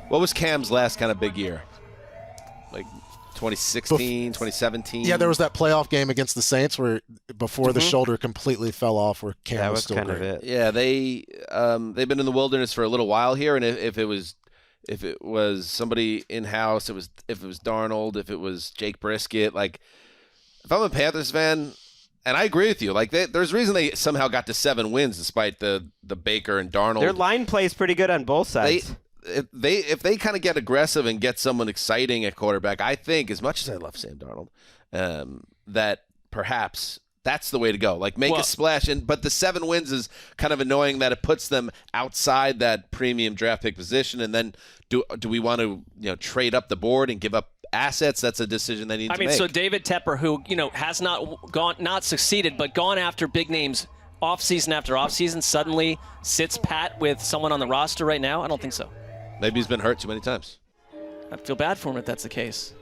what was Cam's last kind of big year? Like 2016, 2017. Yeah, there was that playoff game against the Saints where before the shoulder completely fell off, where Cam was still kind great. of it. Yeah, they've been in the wilderness for a little while here, and if it was somebody in house, if it was Darnold, if it was Jake Brisket, like if I'm a Panthers fan, and I agree with you, like there's a reason they somehow got to 7 wins despite the Baker and Darnold. Their line play is pretty good on both sides. If they kind of get aggressive and get someone exciting at quarterback, I think, as much as I love Sam Darnold, that perhaps that's the way to go. Like make a splash, but the 7 wins is kind of annoying that it puts them outside that premium draft pick position. And then do we want to trade up the board and give up assets? That's a decision they need to make. So David Tepper, who has not succeeded, but gone after big names offseason after offseason, suddenly sits pat with someone on the roster right now? I don't think so. Maybe he's been hurt too many times. I feel bad for him if that's the case.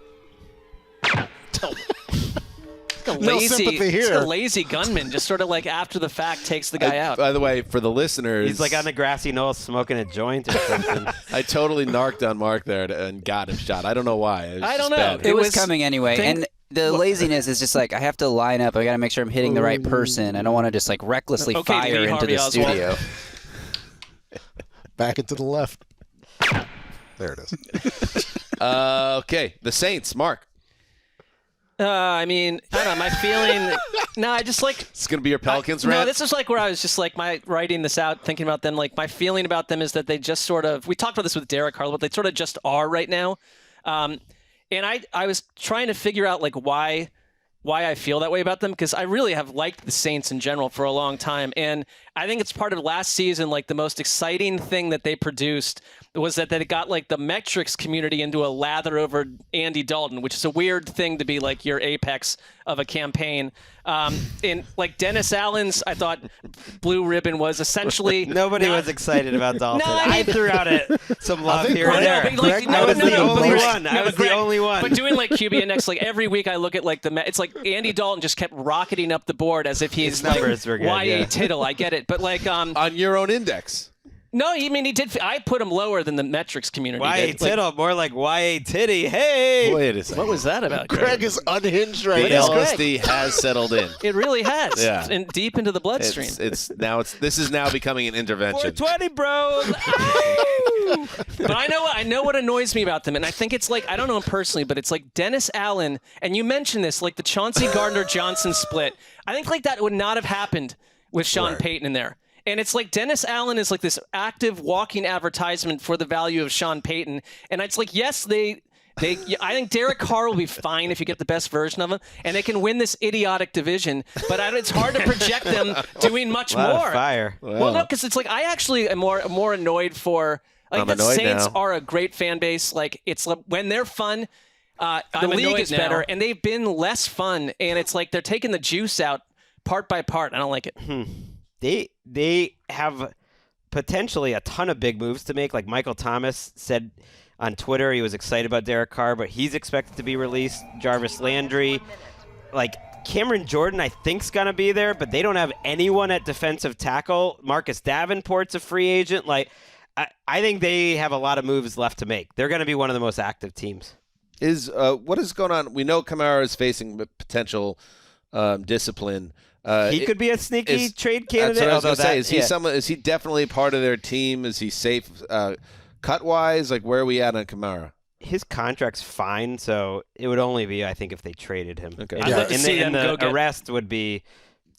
No sympathy here. It's a lazy gunman, just sort of like after the fact takes the guy out. By the way, for the listeners, he's like on the grassy knoll smoking a joint or something. I totally narked on Mark there and got him shot. I don't know why. I don't know. Bad. It was coming anyway, and the laziness is just like I have to line up. I got to make sure I'm hitting the right person. I don't want to just like recklessly fire into the studio. Back into the left. There it is. Okay, the Saints, Mark. I don't know. My feeling. No, I just like. It's gonna be your Pelicans rant. No, this is like where I was just like writing this out, thinking about them. Like my feeling about them is that they just sort of. We talked about this with Derek Carl, but they sort of just are right now. And I was trying to figure out like why I feel that way about them, because I really have liked the Saints in general for a long time, and I think it's part of last season. Like the most exciting thing that they produced was that it got like the metrics community into a lather over Andy Dalton, which is a weird thing to be like your apex of a campaign. And like Dennis Allen's, I thought Blue Ribbon was essentially nobody was excited about Dalton. No, I threw out some love here and there. I was the only one. I was the only one. But doing like QB Index, like every week I look at like it's like Andy Dalton just kept rocketing up the board as if he's like Y.A. Tittle. I get it, but like on your own index. No, I mean he did. I put him lower than the metrics community. Y.A. Tittle, more like Y.A. Titty. Hey, wait a second. What was that about? Greg is unhinged right now. now. LSD has settled in. It really has. Yeah. And deep into the bloodstream. This is now becoming an intervention. 420, bro. But I know what annoys me about them, and I think it's like I don't know him personally, but it's like Dennis Allen, and you mentioned this, like the Chauncey Gardner-Johnson split. I think like that would not have happened with Sean Payton in there. And it's like Dennis Allen is like this active walking advertisement for the value of Sean Payton. And it's like, yes, I think Derek Carr will be fine if you get the best version of him, and they can win this idiotic division. But it's hard to project them doing much more. Of fire. Well, no, because it's like I actually am more annoyed for like the Saints are a great fan base. Like it's when they're fun, the league is better, and they've been less fun. And it's like they're taking the juice out part by part. I don't like it. They have potentially a ton of big moves to make. Like Michael Thomas said on Twitter, he was excited about Derek Carr, but he's expected to be released. Jarvis Landry, like Cameron Jordan, I think's gonna be there, but they don't have anyone at defensive tackle. Marcus Davenport's a free agent. Like I think they have a lot of moves left to make. They're gonna be one of the most active teams. What is going on? We know Kamara is facing potential discipline. He could be a sneaky trade candidate. That's what I was going to say. Is he definitely part of their team? Is he safe cut-wise? Like, where are we at on Kamara? His contract's fine, so it would only be, I think, if they traded him. Okay. And the arrest would be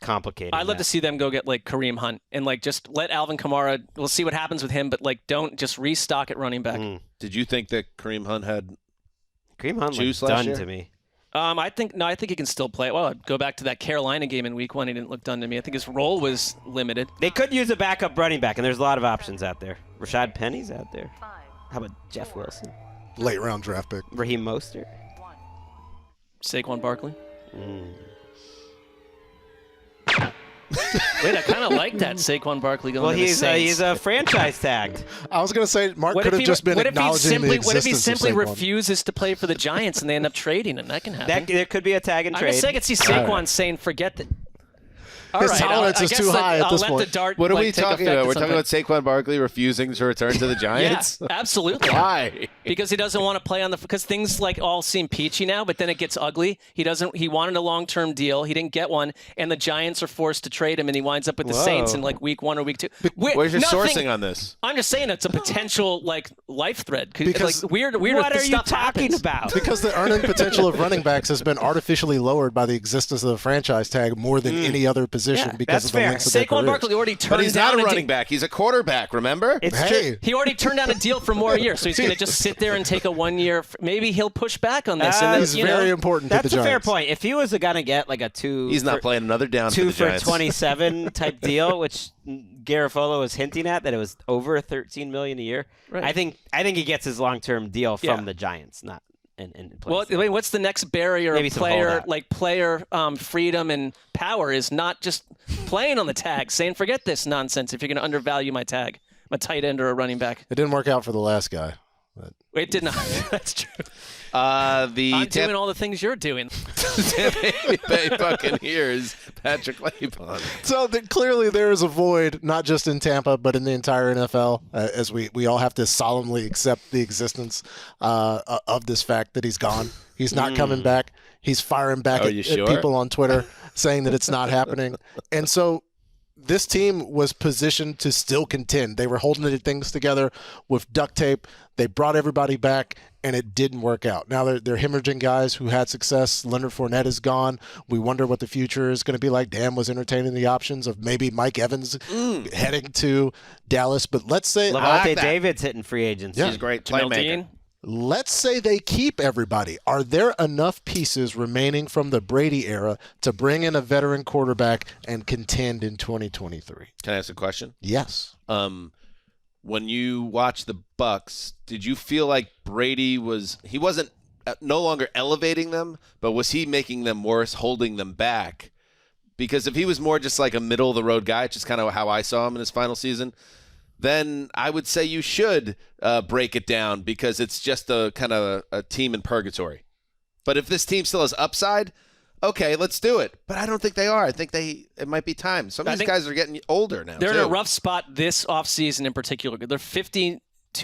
complicating. I'd love to see them go get like Kareem Hunt and like just let Alvin Kamara. We'll see what happens with him, but like don't just restock at running back. Did you think that Kareem Hunt had Kareem Hunt juice looked last done year? to me. I think he can still play. Well, I'd go back to that Carolina game in Week 1. He didn't look done to me. I think his role was limited. They could use a backup running back, and there's a lot of options out there. Rashad Penny's out there. How about Jeff Wilson? Late round draft pick. Raheem Mostert? Saquon Barkley. Wait, I kind of like that Saquon Barkley going to the Saints. He's a franchise tagged. I was going to say Mark could have just been acknowledging the existence What if he simply of Saquon? refuses to play for the Giants and they end up trading him? That can happen. There could be a tag and trade. I can see Saquon saying, forget that. His tolerance is too high at this point. What are we talking about? We're talking about Saquon Barkley refusing to return to the Giants? Yeah, absolutely. Why? Because he doesn't want to play on because things like all seem peachy now, but then it gets ugly. He wanted a long-term deal. He didn't get one, and the Giants are forced to trade him, and he winds up with the Saints in like week 1 or week 2. Where's your sourcing on this? I'm just saying it's a potential like life threat. Because like, weird what are you stuff talking happens. about? Because the earning potential of running backs has been artificially lowered by the existence of the franchise tag more than any other position because of the length of their Saquon careers. Barkley already turned down But he's not a running back. He's a quarterback, remember? Hey, He already turned down a deal for more years, so he's going to just sit there and take a 1 year. Maybe he'll push back on this. And then, he's very important to the That's a Giants. fair point. If he was going to get like a He's not playing another down for 2 the for Giants. 27 type deal, which Garofalo was hinting at that it was over $13 million a year. Right. I think he gets his long-term deal from the Giants, not in place. Well, what's the next barrier Maybe of some player holdout. freedom and power is not just playing on the tag, saying forget this nonsense if you're going to undervalue my tag, my tight end or a running back. It didn't work out for the last guy. It did not. That's true. I'm doing all the things you're doing. Tampa Bay Buccaneers, Patrick Laybon. So clearly there is a void, not just in Tampa, but in the entire NFL, as we all have to solemnly accept the existence of this fact that he's gone. He's not coming back. He's firing back at people on Twitter saying that it's not happening. And so this team was positioned to still contend. They were holding the things together with duct tape. They brought everybody back, and it didn't work out. Now they're hemorrhaging guys who had success. Leonard Fournette is gone. We wonder what the future is going to be like. Dan was entertaining the options of maybe Mike Evans heading to Dallas. But let's say Levante David's hitting free agency. He's a great Jamel playmaker. Dean. Let's say they keep everybody. Are there enough pieces remaining from the Brady era to bring in a veteran quarterback and contend in 2023? Can I ask a question? Yes. When you watch the Bucks, did you feel like Brady wasn't no longer elevating them, but was he making them worse, holding them back? Because if he was more just like a middle-of-the-road guy, just kind of how I saw him in his final season, then I would say you should break it down because it's just a kind of a team in purgatory. But if this team still has upside, okay, let's do it. But I don't think they are. I think it might be time. Some of these guys are getting older now. They're in a rough spot this offseason in particular. They're $52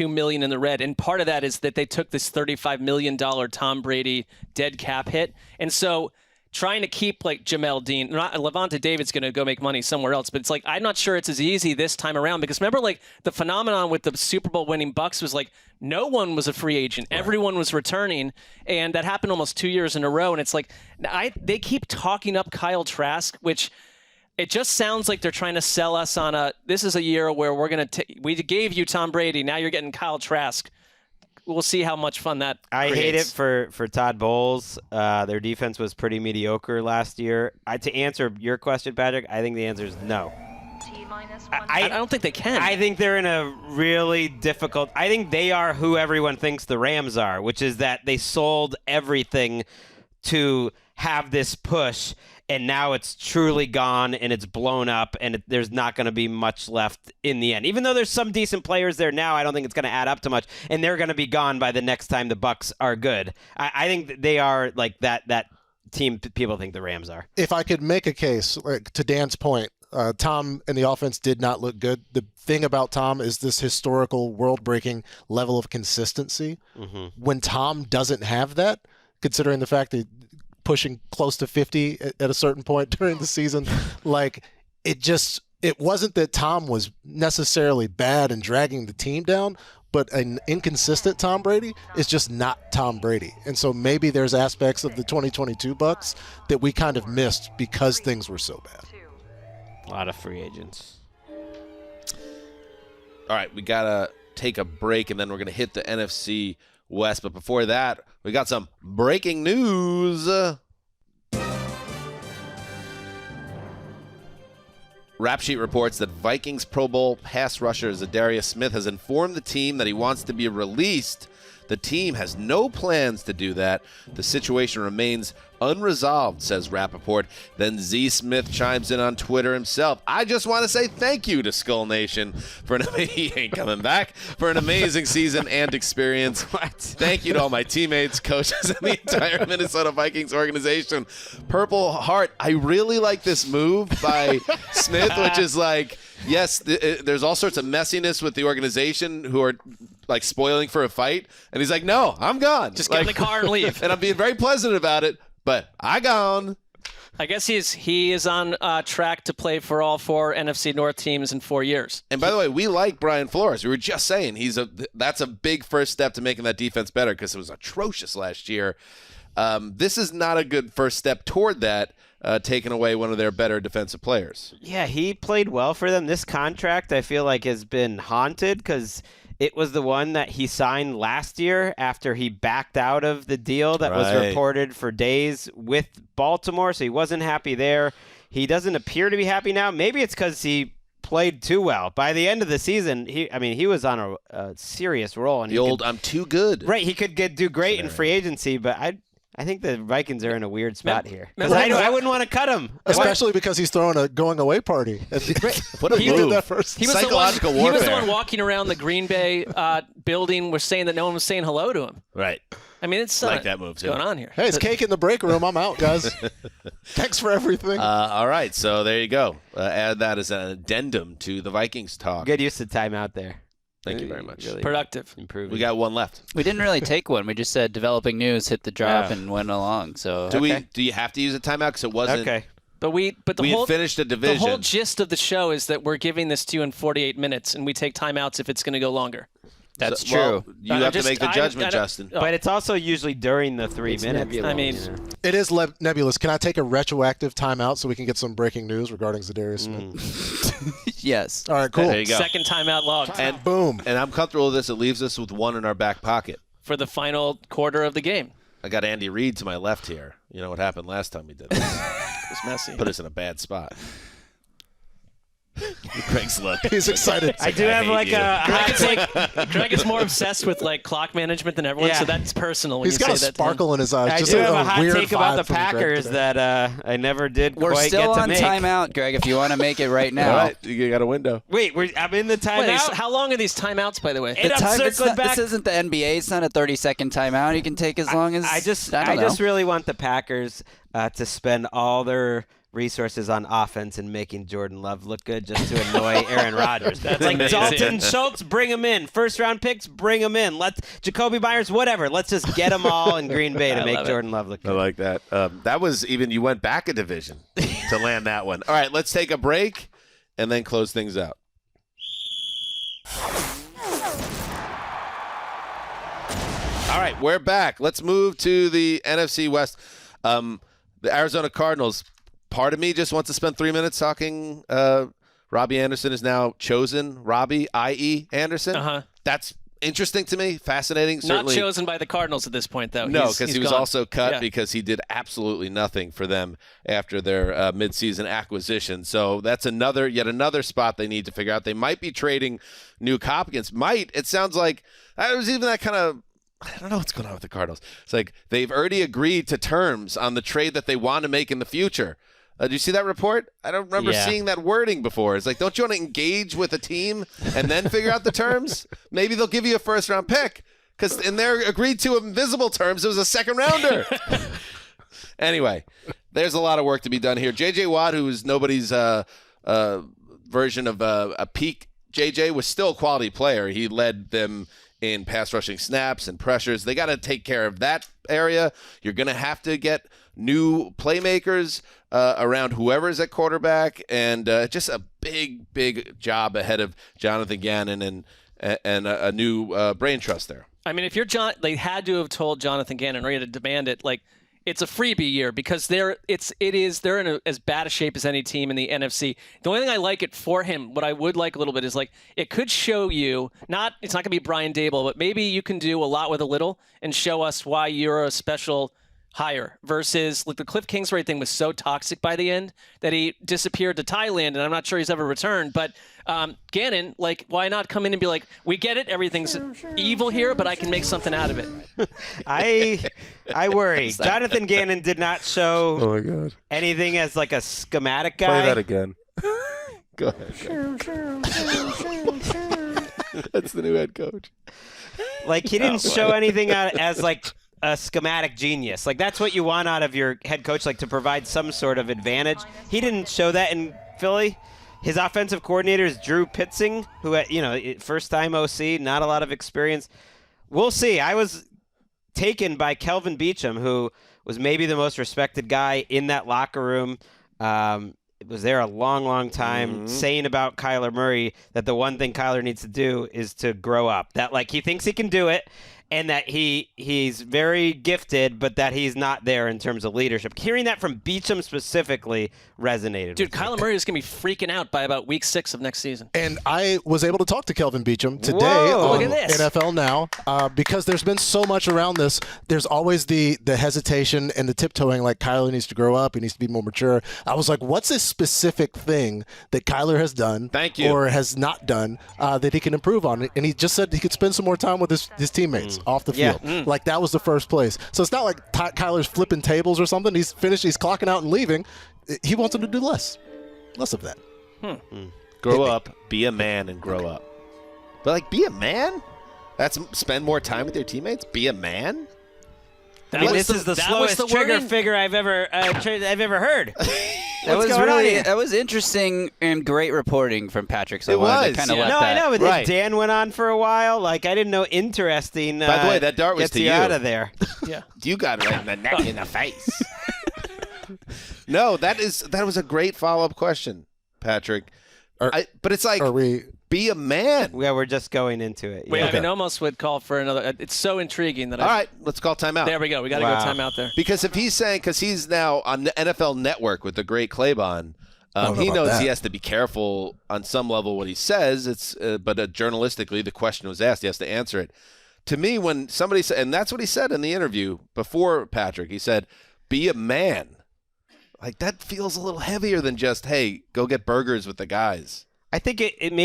million in the red, and part of that is that they took this $35 million Tom Brady dead cap hit. And so trying to keep like Jamel Dean, Levante David's going to go make money somewhere else, but it's like I'm not sure it's as easy this time around because remember like the phenomenon with the Super Bowl winning Bucks was like no one was a free agent, everyone was returning, and that happened almost 2 years in a row. And it's like they keep talking up Kyle Trask, which it just sounds like they're trying to sell us on this is a year where we gave you Tom Brady, now you're getting Kyle Trask. We'll see how much fun that I creates. hate it for Todd Bowles. Their defense was pretty mediocre last year. To answer your question, Patrick, I think the answer is no. I don't think they can. I think they're in a really difficult – I think they are who everyone thinks the Rams are, which is that they sold everything to have this push, and now it's truly gone and it's blown up, and there's not going to be much left in the end. Even though there's some decent players there now, I don't think it's going to add up to much, and they're going to be gone by the next time the Bucks are good. I think that they are like that team people think the Rams are. If I could make a case, like, to Dan's point, Tom and the offense did not look good. The thing about Tom is this historical world-breaking level of consistency. Mm-hmm. When Tom doesn't have that, considering the fact that pushing close to 50 at a certain point during the season, like it wasn't that Tom was necessarily bad and dragging the team down, but an inconsistent Tom Brady is just not Tom Brady. And so maybe there's aspects of the 2022 Bucks that we kind of missed because things were so bad. A lot of free agents. All right, we got to take a break, and then we're going to hit the NFC West. But before that, we got some breaking news. Rap Sheet reports that Vikings Pro Bowl pass rusher Zadarius Smith has informed the team that he wants to be released. The team has no plans to do that. The situation remains unresolved, says Rappaport. Then Z Smith chimes in on Twitter himself. I just want to say thank you to Skull Nation for he ain't coming back, for an amazing season and experience. Thank you to all my teammates, coaches, and the entire Minnesota Vikings organization. Purple Heart, I really like this move by Smith, which is like, yes, there's all sorts of messiness with the organization who are like spoiling for a fight. And he's like, no, I'm gone. Just get in the car and leave. And I'm being very pleasant about it, but I gone. I guess he is on track to play for all 4 NFC North teams in 4 years. And by the way, we like Brian Flores. We were just saying that's a big first step to making that defense better because it was atrocious last year. This is not a good first step toward that, taking away one of their better defensive players. Yeah, he played well for them. This contract, I feel like, has been haunted because it was the one that he signed last year after he backed out of the deal that was reported for days with Baltimore, so he wasn't happy there. He doesn't appear to be happy now. Maybe it's because he played too well. By the end of the season, he was on a serious roll. And I'm too good. Right, he could do great in free agency, but I think the Vikings are in a weird spot here. I wouldn't want to cut him. Especially because he's throwing a going-away party. What a move. Did that first. Psychological warfare. He was the one walking around the Green Bay building was saying that no one was saying hello to him. Right. I mean, it's like that move, too. What's going on here? Hey, it's cake in the break room. I'm out, guys. Thanks for everything. All right, so there you go. Add that as an addendum to the Vikings talk. Good use of timeout there. Thank you very much. Really productive. Improving. We got one left. We didn't really take one. We just said developing news, hit the drop, and went along. So do you have to use a timeout because it wasn't? Okay. But we had finished a division. The whole gist of the show is that we're giving this to you in 48 minutes, and we take timeouts if it's going to go longer. That's true. Well, you have to make the judgment, Justin. But it's also usually during the 3 minutes. I mean, it is nebulous. Can I take a retroactive timeout so we can get some breaking news regarding Zadarius Smith? Yes. All right, cool. There you go. Second timeout logged. And boom. And I'm comfortable with this. It leaves us with one in our back pocket for the final quarter of the game. I got Andy Reid to my left here. You know what happened last time we did this? It was messy. Put us in a bad spot. Gregg's look. He's excited. I do have like a hot take. Greg is more obsessed with like clock management than everyone, so that's personal. When He's you got say a sparkle in his eyes. I Just do have a hot weird take about vibe the from Gregg Packers today. that I never did We're quite still get to on make. timeout, Greg, if you want to make it right now. All right, you got a window. Wait, I'm in the timeout? How long are these timeouts, by the way? And I'm circling back. This isn't the NBA. It's not a 30-second timeout. You can take as long as I don't know. just really want the Packers to spend all their resources on offense and making Jordan Love look good just to annoy Aaron Rodgers. That's like Dalton Schultz, bring him in. First-round picks, bring him in. Jacoby Myers, whatever. Let's just get them all in Green Bay to make Jordan Love look good. I like that. That was even you went back a division to land that one. All right, let's take a break and then close things out. All right, we're back. Let's move to the NFC West. The Arizona Cardinals. Part of me just wants to spend 3 minutes talking. Robbie Anderson is now chosen. Robbie, i.e. Anderson. That's interesting to me. Fascinating. Certainly. Not chosen by the Cardinals at this point, though. No, because he was gone. also cut because he did absolutely nothing for them after their midseason acquisition. So that's yet another spot they need to figure out. They might be trading Nuke Hopkins. It sounds like there was even that kind of. I don't know what's going on with the Cardinals. It's like they've already agreed to terms on the trade that they want to make in the future. Did you see that report? I don't remember seeing that wording before. It's like, don't you want to engage with a team and then figure out the terms? Maybe they'll give you a first-round pick because in their agreed-to invisible terms, it was a second-rounder. Anyway, there's a lot of work to be done here. J.J. Watt, who is nobody's version of a peak J.J., was still a quality player. He led them in pass rushing snaps and pressures. They got to take care of that area. You're going to have to get new playmakers around whoever's at quarterback, and just a big job ahead of Jonathan Gannon and a new brain trust there. I mean, if you're they had to have told Jonathan Gannon, or he had to demand it. Like, it's a freebie year because they're in as bad a shape as any team in the NFC. The only thing I like it for him, what I would like a little bit is like it could show you it's not going to be Brian Dable, but maybe you can do a lot with a little and show us why you're a special hire versus like the Cliff Kingsbury thing was so toxic by the end that he disappeared to Thailand and I'm not sure he's ever returned. But Gannon, like, why not come in and be like, we get it, everything's evil here, but I can make something out of it. I worry. Jonathan Gannon did not show Oh my God. anything as like a schematic guy. Play that again. Go ahead. That's the new head coach. Like he didn't show anything as like a schematic genius. Like that's what you want out of your head coach, like to provide some sort of advantage. He didn't show that in Philly. His offensive coordinator is Drew Pitzing, who had, first time OC, not a lot of experience. We'll see. I was taken by Kelvin Beachum, who was maybe the most respected guy in that locker room. Was there a long, long time saying about Kyler Murray that the one thing Kyler needs to do is to grow up. That like he thinks he can do it and that he's very gifted, but that he's not there in terms of leadership. Hearing that from Beachum specifically resonated. Dude, Kyler Murray is going to be freaking out by about week 6 of next season. And I was able to talk to Kelvin Beachum today Whoa, on look at this. NFL Now because there's been so much around this. There's always the hesitation and the tiptoeing, like Kyler needs to grow up, he needs to be more mature. I was like, what's a specific thing that Kyler has done or has not done that he can improve on? And he just said he could spend some more time with his teammates off the field. Like that was the first place. So it's not like Kyler's flipping tables or something. He's finished, he's clocking out and leaving. He wants him to do less of that. Grow up, be a man, and grow up. But like, be a man? That's spend more time with your teammates. Be a man. This is the slowest trigger figure I've ever heard. That was interesting and great reporting from Patrick. So I wanted to kind of let that. I know, but Right. Dan went on for a while. Like I didn't know. Interesting. By the way, that dart was gets to you. out of there. Yeah. You got it right in the neck, in the face. No, that was a great follow-up question, Patrick. But it's like, be a man. Yeah, we're just going into it. Wait, Yeah. I mean, almost would call for another. It's so intriguing that All right, let's call timeout. There we go. We got to go timeout there. Because if he's saying, because he's now on the NFL Network with the great Claybon, know he about knows that. he has to be careful on some level what he says. But journalistically, the question was asked. He has to answer it. To me, when somebody said, and that's what he said in the interview before Patrick, he said, "Be a man." Like that feels a little heavier than just, "Hey, go get burgers with the guys." I think and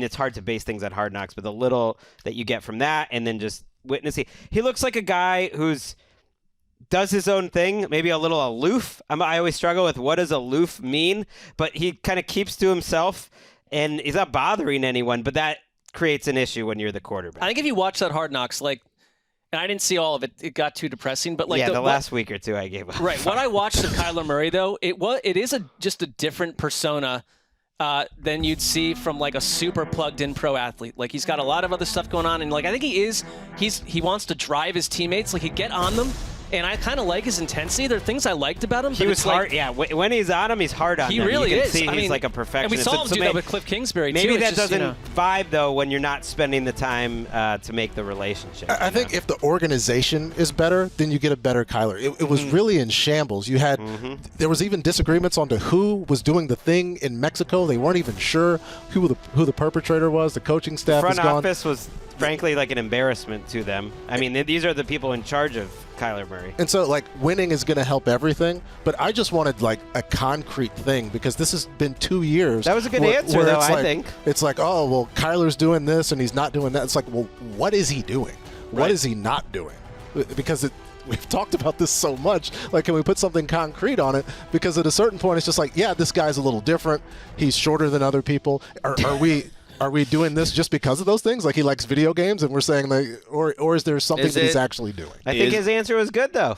it's hard to base things on Hard Knocks, but the little that you get from that and then just witnessing. He looks like a guy who's does his own thing, maybe a little aloof. I always struggle with what does aloof mean, but he kind of keeps to himself and he's not bothering anyone, but that creates an issue when you're the quarterback. I think if you watch that Hard Knocks, like, and I didn't see all of it, it got too depressing. But like the last week or two, I gave up. Right. What I watched of Kyler Murray, though, it is just a different persona than you'd see from like a super plugged-in pro athlete. Like he's got a lot of other stuff going on, and like I think he wants to drive his teammates. Like he'd get on them. And I kind of like his intensity. There are things I liked about him. He was hard. Yeah, when he's on him, he's hard on he them. Really you can is. See, I mean, he's like a perfectionist. And we saw him do that with Cliff Kingsbury, maybe too. That doesn't vibe, though, when you're not spending the time to make the relationship. I think if the organization is better, then you get a better Kyler. It was really in shambles. You had there was even disagreements on who was doing the thing in Mexico. They weren't even sure who the perpetrator was. The coaching staff front was gone. office was frankly like an embarrassment to them. I mean, these are the people in charge of Kyler Murray. And so, like, winning is going to help everything, but I just wanted, like, a concrete thing because this has been 2 years. That was a good answer, though, I think. It's like, oh, well, Kyler's doing this and he's not doing that. It's like, well, what is he doing? What is he not doing? Because we've talked about this so much. Like, can we put something concrete on it? Because at a certain point, it's just like, yeah, this guy's a little different. He's shorter than other people. Are we doing this just because of those things? Like he likes video games and we're saying that, or is there something that he's actually doing? I think his answer was good, though.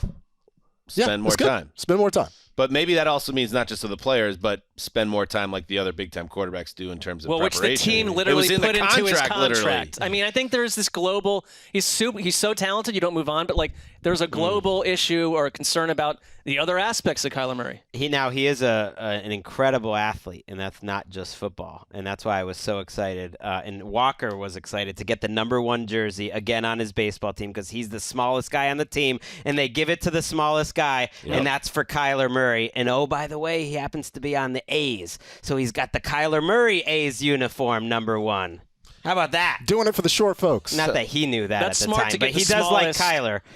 Spend more time. Spend more time. But maybe that also means not just to the players, but spend more time like the other big-time quarterbacks do in terms of preparation. Which the team literally put into his contract. Literally. I mean, I think there's this global – he's so talented you don't move on, but like there's a global issue or a concern about the other aspects of Kyler Murray. He is an incredible athlete, and that's not just football. And that's why I was so excited. And Walker was excited to get the number 1 jersey again on his baseball team because he's the smallest guy on the team, and they give it to the smallest guy, and that's for Kyler Murray. And oh, by the way, he happens to be on the A's, so he's got the Kyler Murray A's uniform, number 1. How about that? Doing it for the short folks. Not that he knew that That's at the smart time, to but get he the does like smallest-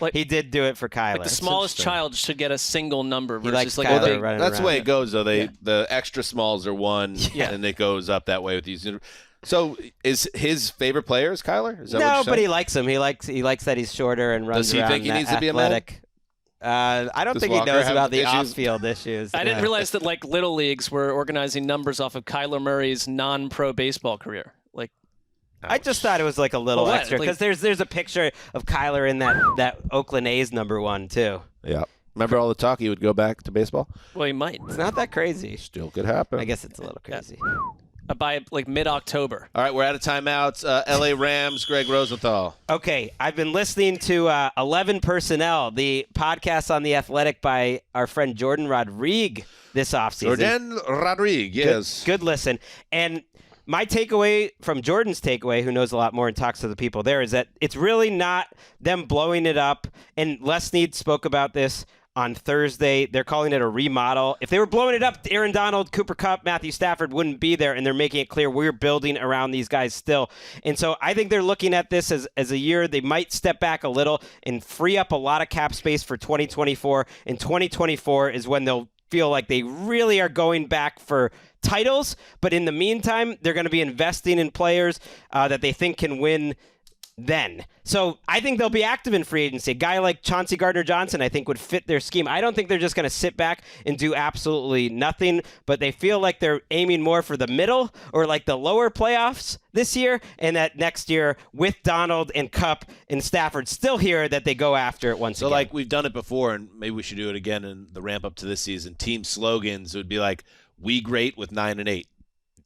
Kyler. He did do it for Kyler. Like the smallest child should get a single number He likes versus like Kyler a big. running That's the around. way it goes, though. The extra smalls are 1, and it goes up that way with these. So, is his favorite player is Kyler? Is that what No, you're but saying? he likes him. He likes that he's shorter and runs Does he around think he needs to be a man? athletic. I don't Does think he Walker knows have about the issues? off-field issues. I didn't realize that like little leagues were organizing numbers off of Kyler Murray's non-pro baseball career. Like, I just thought it was like a little Well, what? extra Like- because there's a picture of Kyler in that Oakland A's number 1 too. Yeah. Remember all the talk he would go back to baseball? well, he might It's not that crazy. Still could happen. I guess it's a little crazy. by like mid-October. All right, we're out of timeouts. LA Rams, Gregg Rosenthal. Okay, I've been listening to 11 Personnel, the podcast on The Athletic by our friend Jordan Rodriguez this offseason. Jordan Rodriguez. Good listen. And my takeaway from Jordan's takeaway, who knows a lot more and talks to the people there, is that it's really not them blowing it up. And Les Snead spoke about this on Thursday. They're calling it a remodel. If they were blowing it up, Aaron Donald, Cooper Kupp, Matthew Stafford wouldn't be there, and they're making it clear we're building around these guys still. And so I think they're looking at this as a year they might step back a little and free up a lot of cap space for 2024. And 2024 is when they'll feel like they really are going back for titles. But in the meantime, they're going to be investing in players that they think can win then. So I think they'll be active in free agency. A guy like Chauncey Gardner-Johnson, I think, would fit their scheme. I don't think they're just going to sit back and do absolutely nothing, but they feel like they're aiming more for the middle or like the lower playoffs this year, and that next year with Donald and Kupp and Stafford still here that they go after it once So, again. like, we've done it before, and maybe we should do it again in the ramp up to this season. Team slogans would be like, "We great with 9 and 8."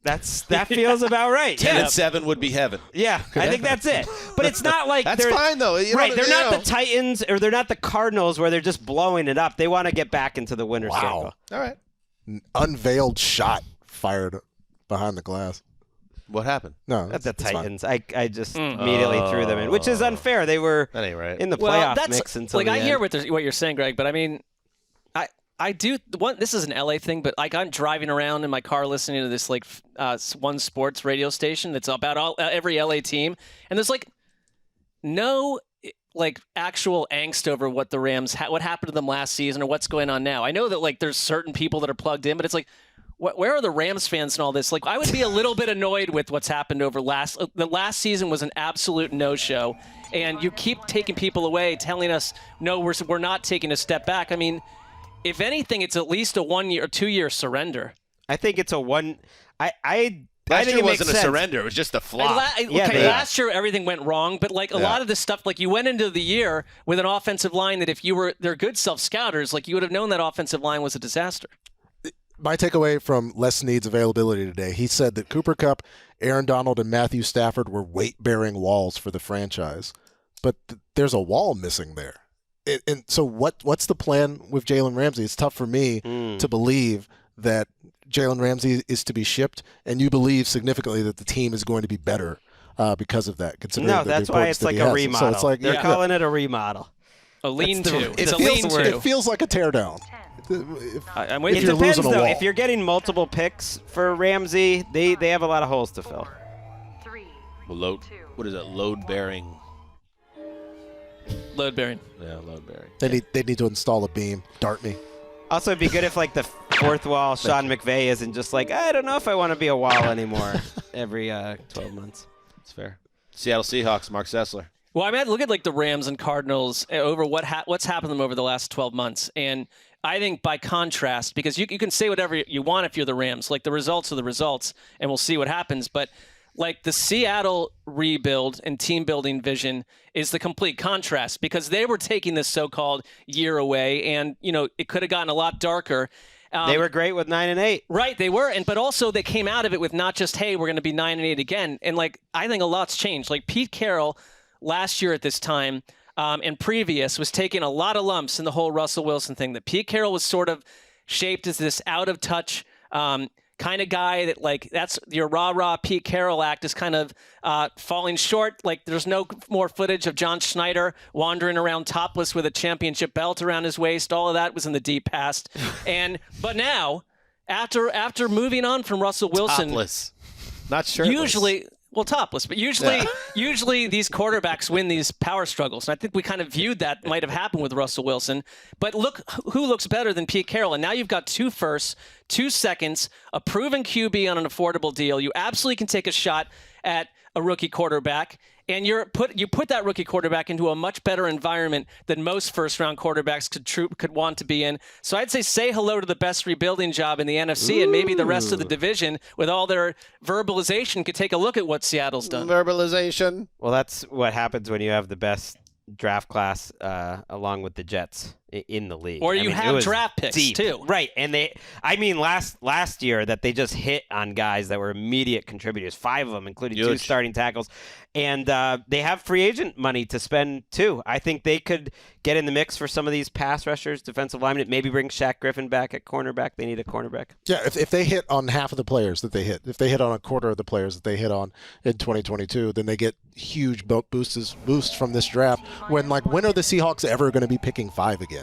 That feels about right. 10 yeah. and 7 would be heaven. Yeah, I think that's it. But it's not like That's they're fine, though. You right. know, They're you not know. the Titans or they're not the Cardinals where they're just blowing it up. They want to get back into the winner's circle. All right. Unveiled shot fired behind the glass. What happened? No, That's the it's fine. Titans. I just immediately threw them in, which is unfair. They were That ain't right. in the Well, playoff that's mix until like the I end. hear what you're saying, Greg, but I mean, I do. This is an LA thing, but like I'm driving around in my car listening to this like one sports radio station that's about every LA team, and there's like no like actual angst over what the Rams what happened to them last season or what's going on now. I know that like there's certain people that are plugged in, but it's like where are the Rams fans and all this? Like I would be a little bit annoyed with what's happened over the last season was an absolute no-show, and you keep taking people away, telling us no, we're not taking a step back. I mean, if anything, it's at least a 1 year or 2 year surrender. I think it's a one. I Last think year it makes wasn't a sense. surrender. It was just a flop. Last year everything went wrong, but like a lot of this stuff, like you went into the year with an offensive line that if they're good self-scouters, like you would have known that offensive line was a disaster. My takeaway from Les Snead's availability today, he said that Cooper Kupp, Aaron Donald, and Matthew Stafford were weight-bearing walls for the franchise. But there's a wall missing there. And so what's the plan with Jalen Ramsey? It's tough for me to believe that Jalen Ramsey is to be shipped, and you believe significantly that the team is going to be better because of that. No, that's why it's like a remodel. So it's like, they're calling it a remodel. A lean-to. It's a feels, lean-to. it feels like a teardown. I'm It with you. you're depends, losing a though. wall. If you're getting multiple picks for Ramsey, they have a lot of holes to fill. What is it? Load-bearing. Load-bearing. Yeah, load-bearing. They need to install a beam. Dart me. Also, it'd be good if, like, the fourth wall, Sean McVay isn't just like, I don't know if I want to be a wall anymore every 12 months. That's fair. Seattle Seahawks, Marc Sessler. Well, I mean, look at like the Rams and Cardinals over what's happened to them over the last 12 months. And I think by contrast, because you can say whatever you want if you're the Rams, like the results are the results, and we'll see what happens. But like the Seattle rebuild and team building vision is the complete contrast because they were taking this so-called year away, and it could have gotten a lot darker. They were great with 9 and 8. Right, they were, but also they came out of it with not just, hey, we're going to be 9 and 8 again. And like I think a lot's changed. Like Pete Carroll last year at this time, and previous was taking a lot of lumps in the whole Russell Wilson thing. That Pete Carroll was sort of shaped as this out of touch kind of guy that, like, that's your rah-rah Pete Carroll act is kind of falling short. Like, there's no more footage of John Schneider wandering around topless with a championship belt around his waist. All of that was in the deep past. But now, after moving on from Russell Wilson, Topless, not shirtless. Topless, but usually these quarterbacks win these power struggles. And I think we kind of viewed that might have happened with Russell Wilson. But look, who looks better than Pete Carroll? And now you've got 2 firsts, 2 seconds, a proven QB on an affordable deal. You absolutely can take a shot at a rookie quarterback, and you put that rookie quarterback into a much better environment than most first-round quarterbacks could want to be in. So I'd say hello to the best rebuilding job in the NFC, and maybe the rest of the division, with all their verbalization, could take a look at what Seattle's done. Verbalization. Well, that's what happens when you have the best draft class along with the Jets in the league. Or you have draft picks deep. too. Right. And last year that they just hit on guys that were immediate contributors, 5 of them, including 2 starting tackles. And they have free agent money to spend too. I think they could get in the mix for some of these pass rushers, defensive linemen, maybe bring Shaq Griffin back at cornerback. They need a cornerback. Yeah, if they hit on half of the players that they hit, if they hit on a quarter of the players that they hit on in 2022, then they get huge boosts from this draft. When are the Seahawks ever going to be picking 5 again?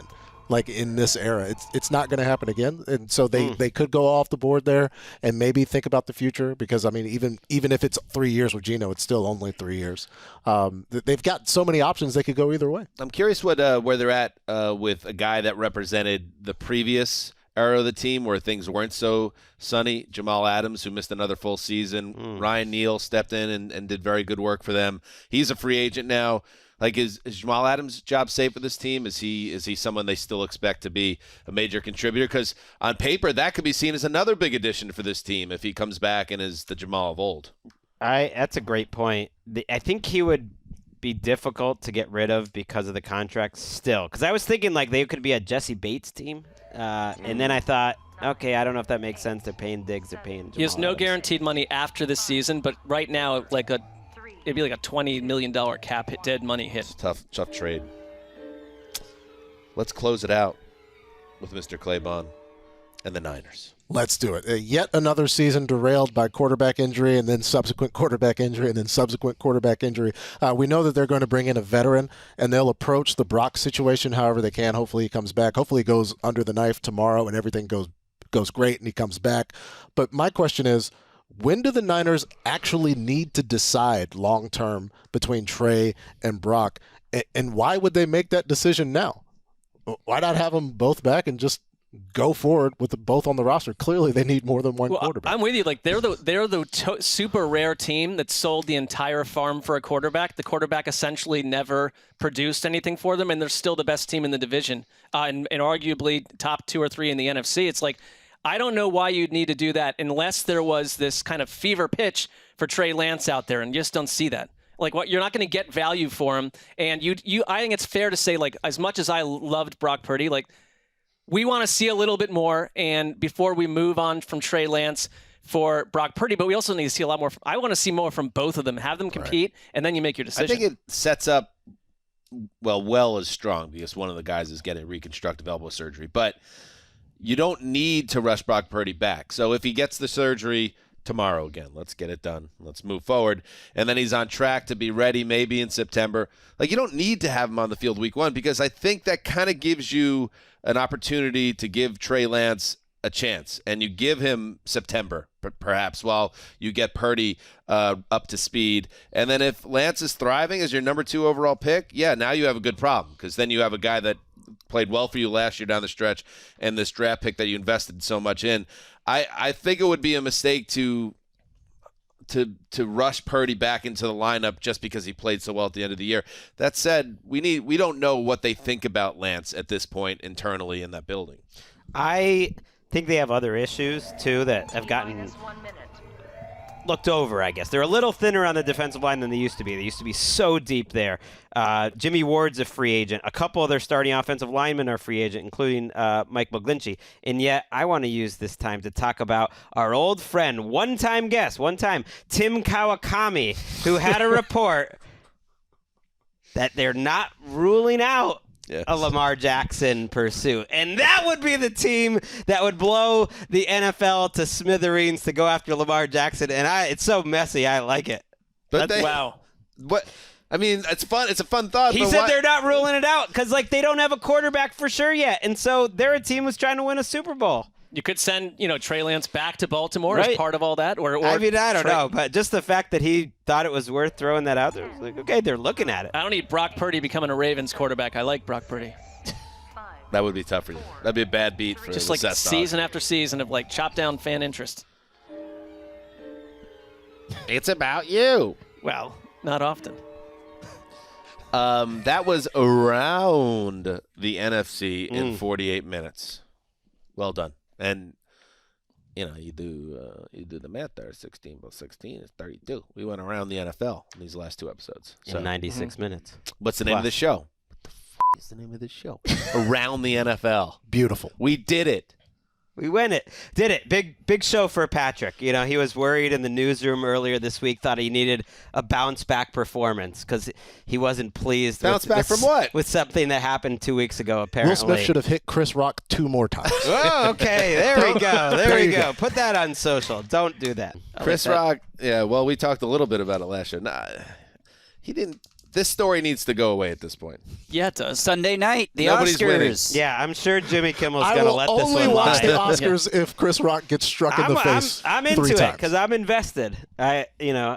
Like, in this era, it's not going to happen again, and so they could go off the board there and maybe think about the future, because I mean, even if it's 3 years with Geno, it's still only 3 years. They've got so many options; they could go either way. I'm curious where they're at with a guy that represented the previous era of the team where things weren't so sunny. Jamal Adams, who missed another full season. Ryan Neal stepped in and did very good work for them. He's a free agent now. Like, is Jamal Adams' job safe with this team? Is he someone they still expect to be a major contributor? Because on paper, that could be seen as another big addition for this team if he comes back and is the Jamal of old. That's a great point. I think he would be difficult to get rid of because of the contract still. Because I was thinking, like, they could be a Jesse Bates team. And then I thought, okay, I don't know if that makes sense. They're paying Diggs. They're paying Jamal He has no Adams. guaranteed money after this season, but right now, it'd be like a $20 million cap hit, dead money hit. Tough trade. Let's close it out with Mr. Claybon and the Niners. Let's do it. Yet another season derailed by quarterback injury, and then subsequent quarterback injury, and then subsequent quarterback injury. We know that they're going to bring in a veteran, and they'll approach the Brock situation however they can. Hopefully he comes back. Hopefully he goes under the knife tomorrow and everything goes great and he comes back. But my question is, when do the Niners actually need to decide long-term between Trey and Brock? And why would they make that decision now? Why not have them both back and just go forward with both on the roster? Clearly, they need more than one quarterback. I'm with you. Like, they're the super rare team that sold the entire farm for a quarterback. The quarterback essentially never produced anything for them, and they're still the best team in the division, and arguably top 2 or 3 in the NFC. It's like, I don't know why you'd need to do that unless there was this kind of fever pitch for Trey Lance out there, and you just don't see that. Like, what, you're not going to get value for him, and I think it's fair to say, like, as much as I loved Brock Purdy, like, we want to see a little bit more, and before we move on from Trey Lance for Brock Purdy, but we also need to see a lot more. I want to see more from both of them. Have them compete, and then you make your decision. I think it sets up, well is strong because one of the guys is getting reconstructive elbow surgery, but you don't need to rush Brock Purdy back. So if he gets the surgery tomorrow again, let's get it done. Let's move forward. And then he's on track to be ready maybe in September. Like, you don't need to have him on the field week 1 because I think that kind of gives you an opportunity to give Trey Lance a chance. And you give him September, perhaps, while you get Purdy up to speed. And then if Lance is thriving as your number 2 overall pick, yeah, now you have a good problem because then you have a guy that played well for you last year down the stretch and this draft pick that you invested so much in. I think it would be a mistake to rush Purdy back into the lineup just because he played so well at the end of the year. That said, we don't know what they think about Lance at this point internally in that building. I think they have other issues too that have gotten looked over, I guess. They're a little thinner on the defensive line than they used to be. They used to be so deep there. Jimmy Ward's a free agent. A couple of their starting offensive linemen are free agent, including Mike McGlinchey. And yet, I want to use this time to talk about our old friend, one-time guest, Tim Kawakami, who had a report that they're not ruling out a Lamar Jackson pursuit. And that would be the team that would blow the NFL to smithereens to go after Lamar Jackson. And it's so messy. I like it. But wow. What? I mean, it's fun. It's a fun thought. He said they're not ruling it out because, like, they don't have a quarterback for sure yet. And so they're a team who's trying to win a Super Bowl. You could send, Trey Lance back to Baltimore as part of all that, or I mean, I don't know, but just the fact that he thought it was worth throwing that out there, like, okay, they're looking at it. I don't need Brock Purdy becoming a Ravens quarterback. I like Brock Purdy. That would be tough for you. That'd be a bad beat for just like season after season of like chop down fan interest. It's about you. Well, not often. That was around the NFC in 48 minutes. Well done. And you do the math there. 16 plus 16 is 32. We went around the NFL in these last 2 episodes. In 96 minutes. What's the name of the show? What the is the name of the show? Around the NFL. Beautiful. We did it. We did it. Big show for Patrick. He was worried in the newsroom earlier this week, thought he needed a bounce back performance because he wasn't pleased. Bounce back from what? With something that happened 2 weeks ago, apparently. Will Smith should have hit Chris Rock 2 more times. Oh, okay. There we go. There we go. Put that on social. Don't do that. Chris Rock, yeah, well, we talked a little bit about it last year. Nah, he didn't. This story needs to go away at this point. Yeah, it does. Sunday night, the Nobody's Oscars. winning. Yeah, I'm sure Jimmy Kimmel's going I to will let this only one watch lie. the Oscars if Chris Rock gets struck in the face. I'm 3 into it times. because I'm invested.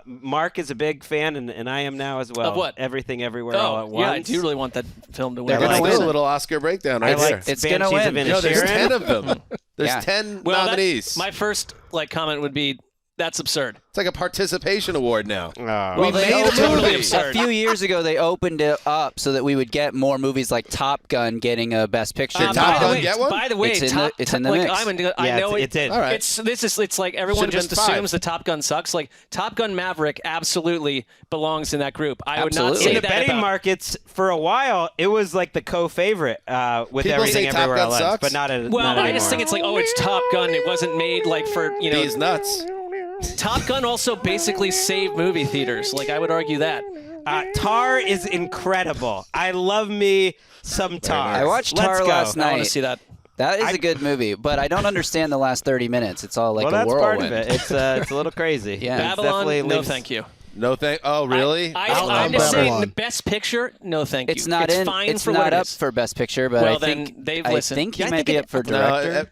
Mark is a big fan, and I am now as well. Of what? Everything, Everywhere, All at Once. Yeah, I do really want that film to win. They're gonna Let's do win. a little Oscar breakdown right there. It's going to Banshees win. of There's Inisherin. 10 of them. There's Yeah. 10 Well, nominees. my first comment would be, that's absurd. It's like a participation award now. Oh. We made a totally movie. absurd. A few years ago, they opened it up so that we would get more movies like Top Gun getting a Best Picture. Did Top Gun get one? By the way, It's in the mix. I know it's in. All right. It's like everyone Should've just been 5. assumes that Top Gun sucks. Like Top Gun Maverick absolutely belongs in that group. I would not Absolutely. say In the that betting about. markets, for a while, it was like the co-favorite with People Everything say Top Everywhere Gun All at Once, sucks? but not Well, not I just anymore. think it's like, it's Top Gun. It wasn't made like for These nuts. Top Gun also basically saved movie theaters. Like I would argue that. Tar is incredible. I love me some Tar. I watched Let's Tar go. last I want night. to see that. That is a good movie, but I don't understand the last 30 minutes. It's all like Well, a that's whirlwind. part of it. It's a little crazy. Yeah. It's Babylon, definitely no leaves- thank you. No thank. Oh, really? I'm just saying Babylon. the Best Picture, no thank you. It's not fine It's for not what it up is. for Best Picture, but Well, I think then they've I listened. think he Yeah, I might think be it- up for No, director.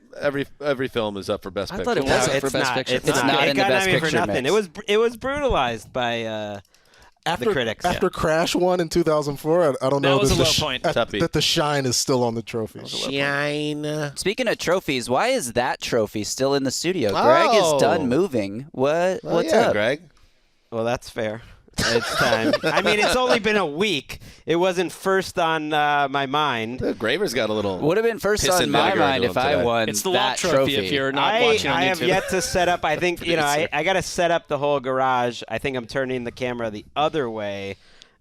every film is up for Best I Picture. thought it No, was up it's for Best not. Picture. It's It's not. not It in the got Best nominated for Picture nothing. mix. It was brutalized by the critics. After Crash won in 2004, I don't know That was that a low point. that the shine is still on the trophy. Shine. Speaking of trophies, why is that trophy still in the studio? Greg is done moving. What's up? Greg? Well, that's fair. It's time. I mean, it's only been a week. It wasn't first on my mind. Graver's got a little. Would have been first Piss on and my vinegar mind into if him I today. won It's the that Lock Trophy if you're not watching on I have YouTube. yet to set up. I think I got to set up the whole garage. I think I'm turning the camera the other way.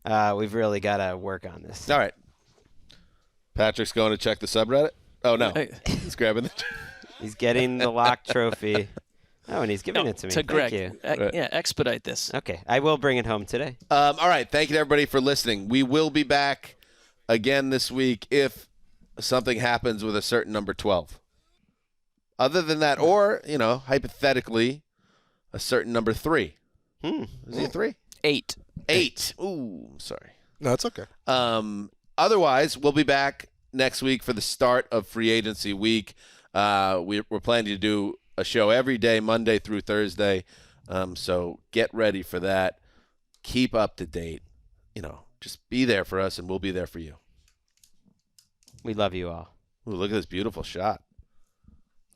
We've really got to work on this. All right. Patrick's going to check the subreddit. Oh no, he's grabbing the. He's getting the Lock Trophy. Oh, and he's giving it to me. To Greg. Thank you. Yeah, expedite this. Okay, I will bring it home today. All right. Thank you to everybody for listening. We will be back again this week if something happens with a certain number 12. Other than that, or, hypothetically, a certain number 3. Is he a 3? 8. 8. Ooh, I'm sorry. No, it's okay. Otherwise, we'll be back next week for the start of free agency week. We're planning to do a show every day, Monday through Thursday. So get ready for that. Keep up to date. Just be there for us, and we'll be there for you. We love you all. Ooh, look at this beautiful shot.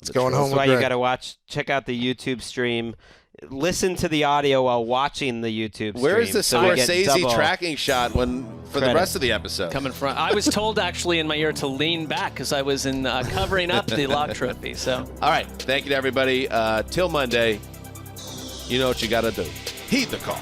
It's going home That's with why you Greg. got to check out the YouTube stream. Listen to the audio while watching the YouTube stream. Where is the so we get Scorsese double tracking shot for the credit. rest of the episode? Come in front. I was told actually in my ear to lean back because I was in covering up the Lock Trophy. So. All right. Thank you to everybody. Till Monday, you know what you got to do. Heed the call.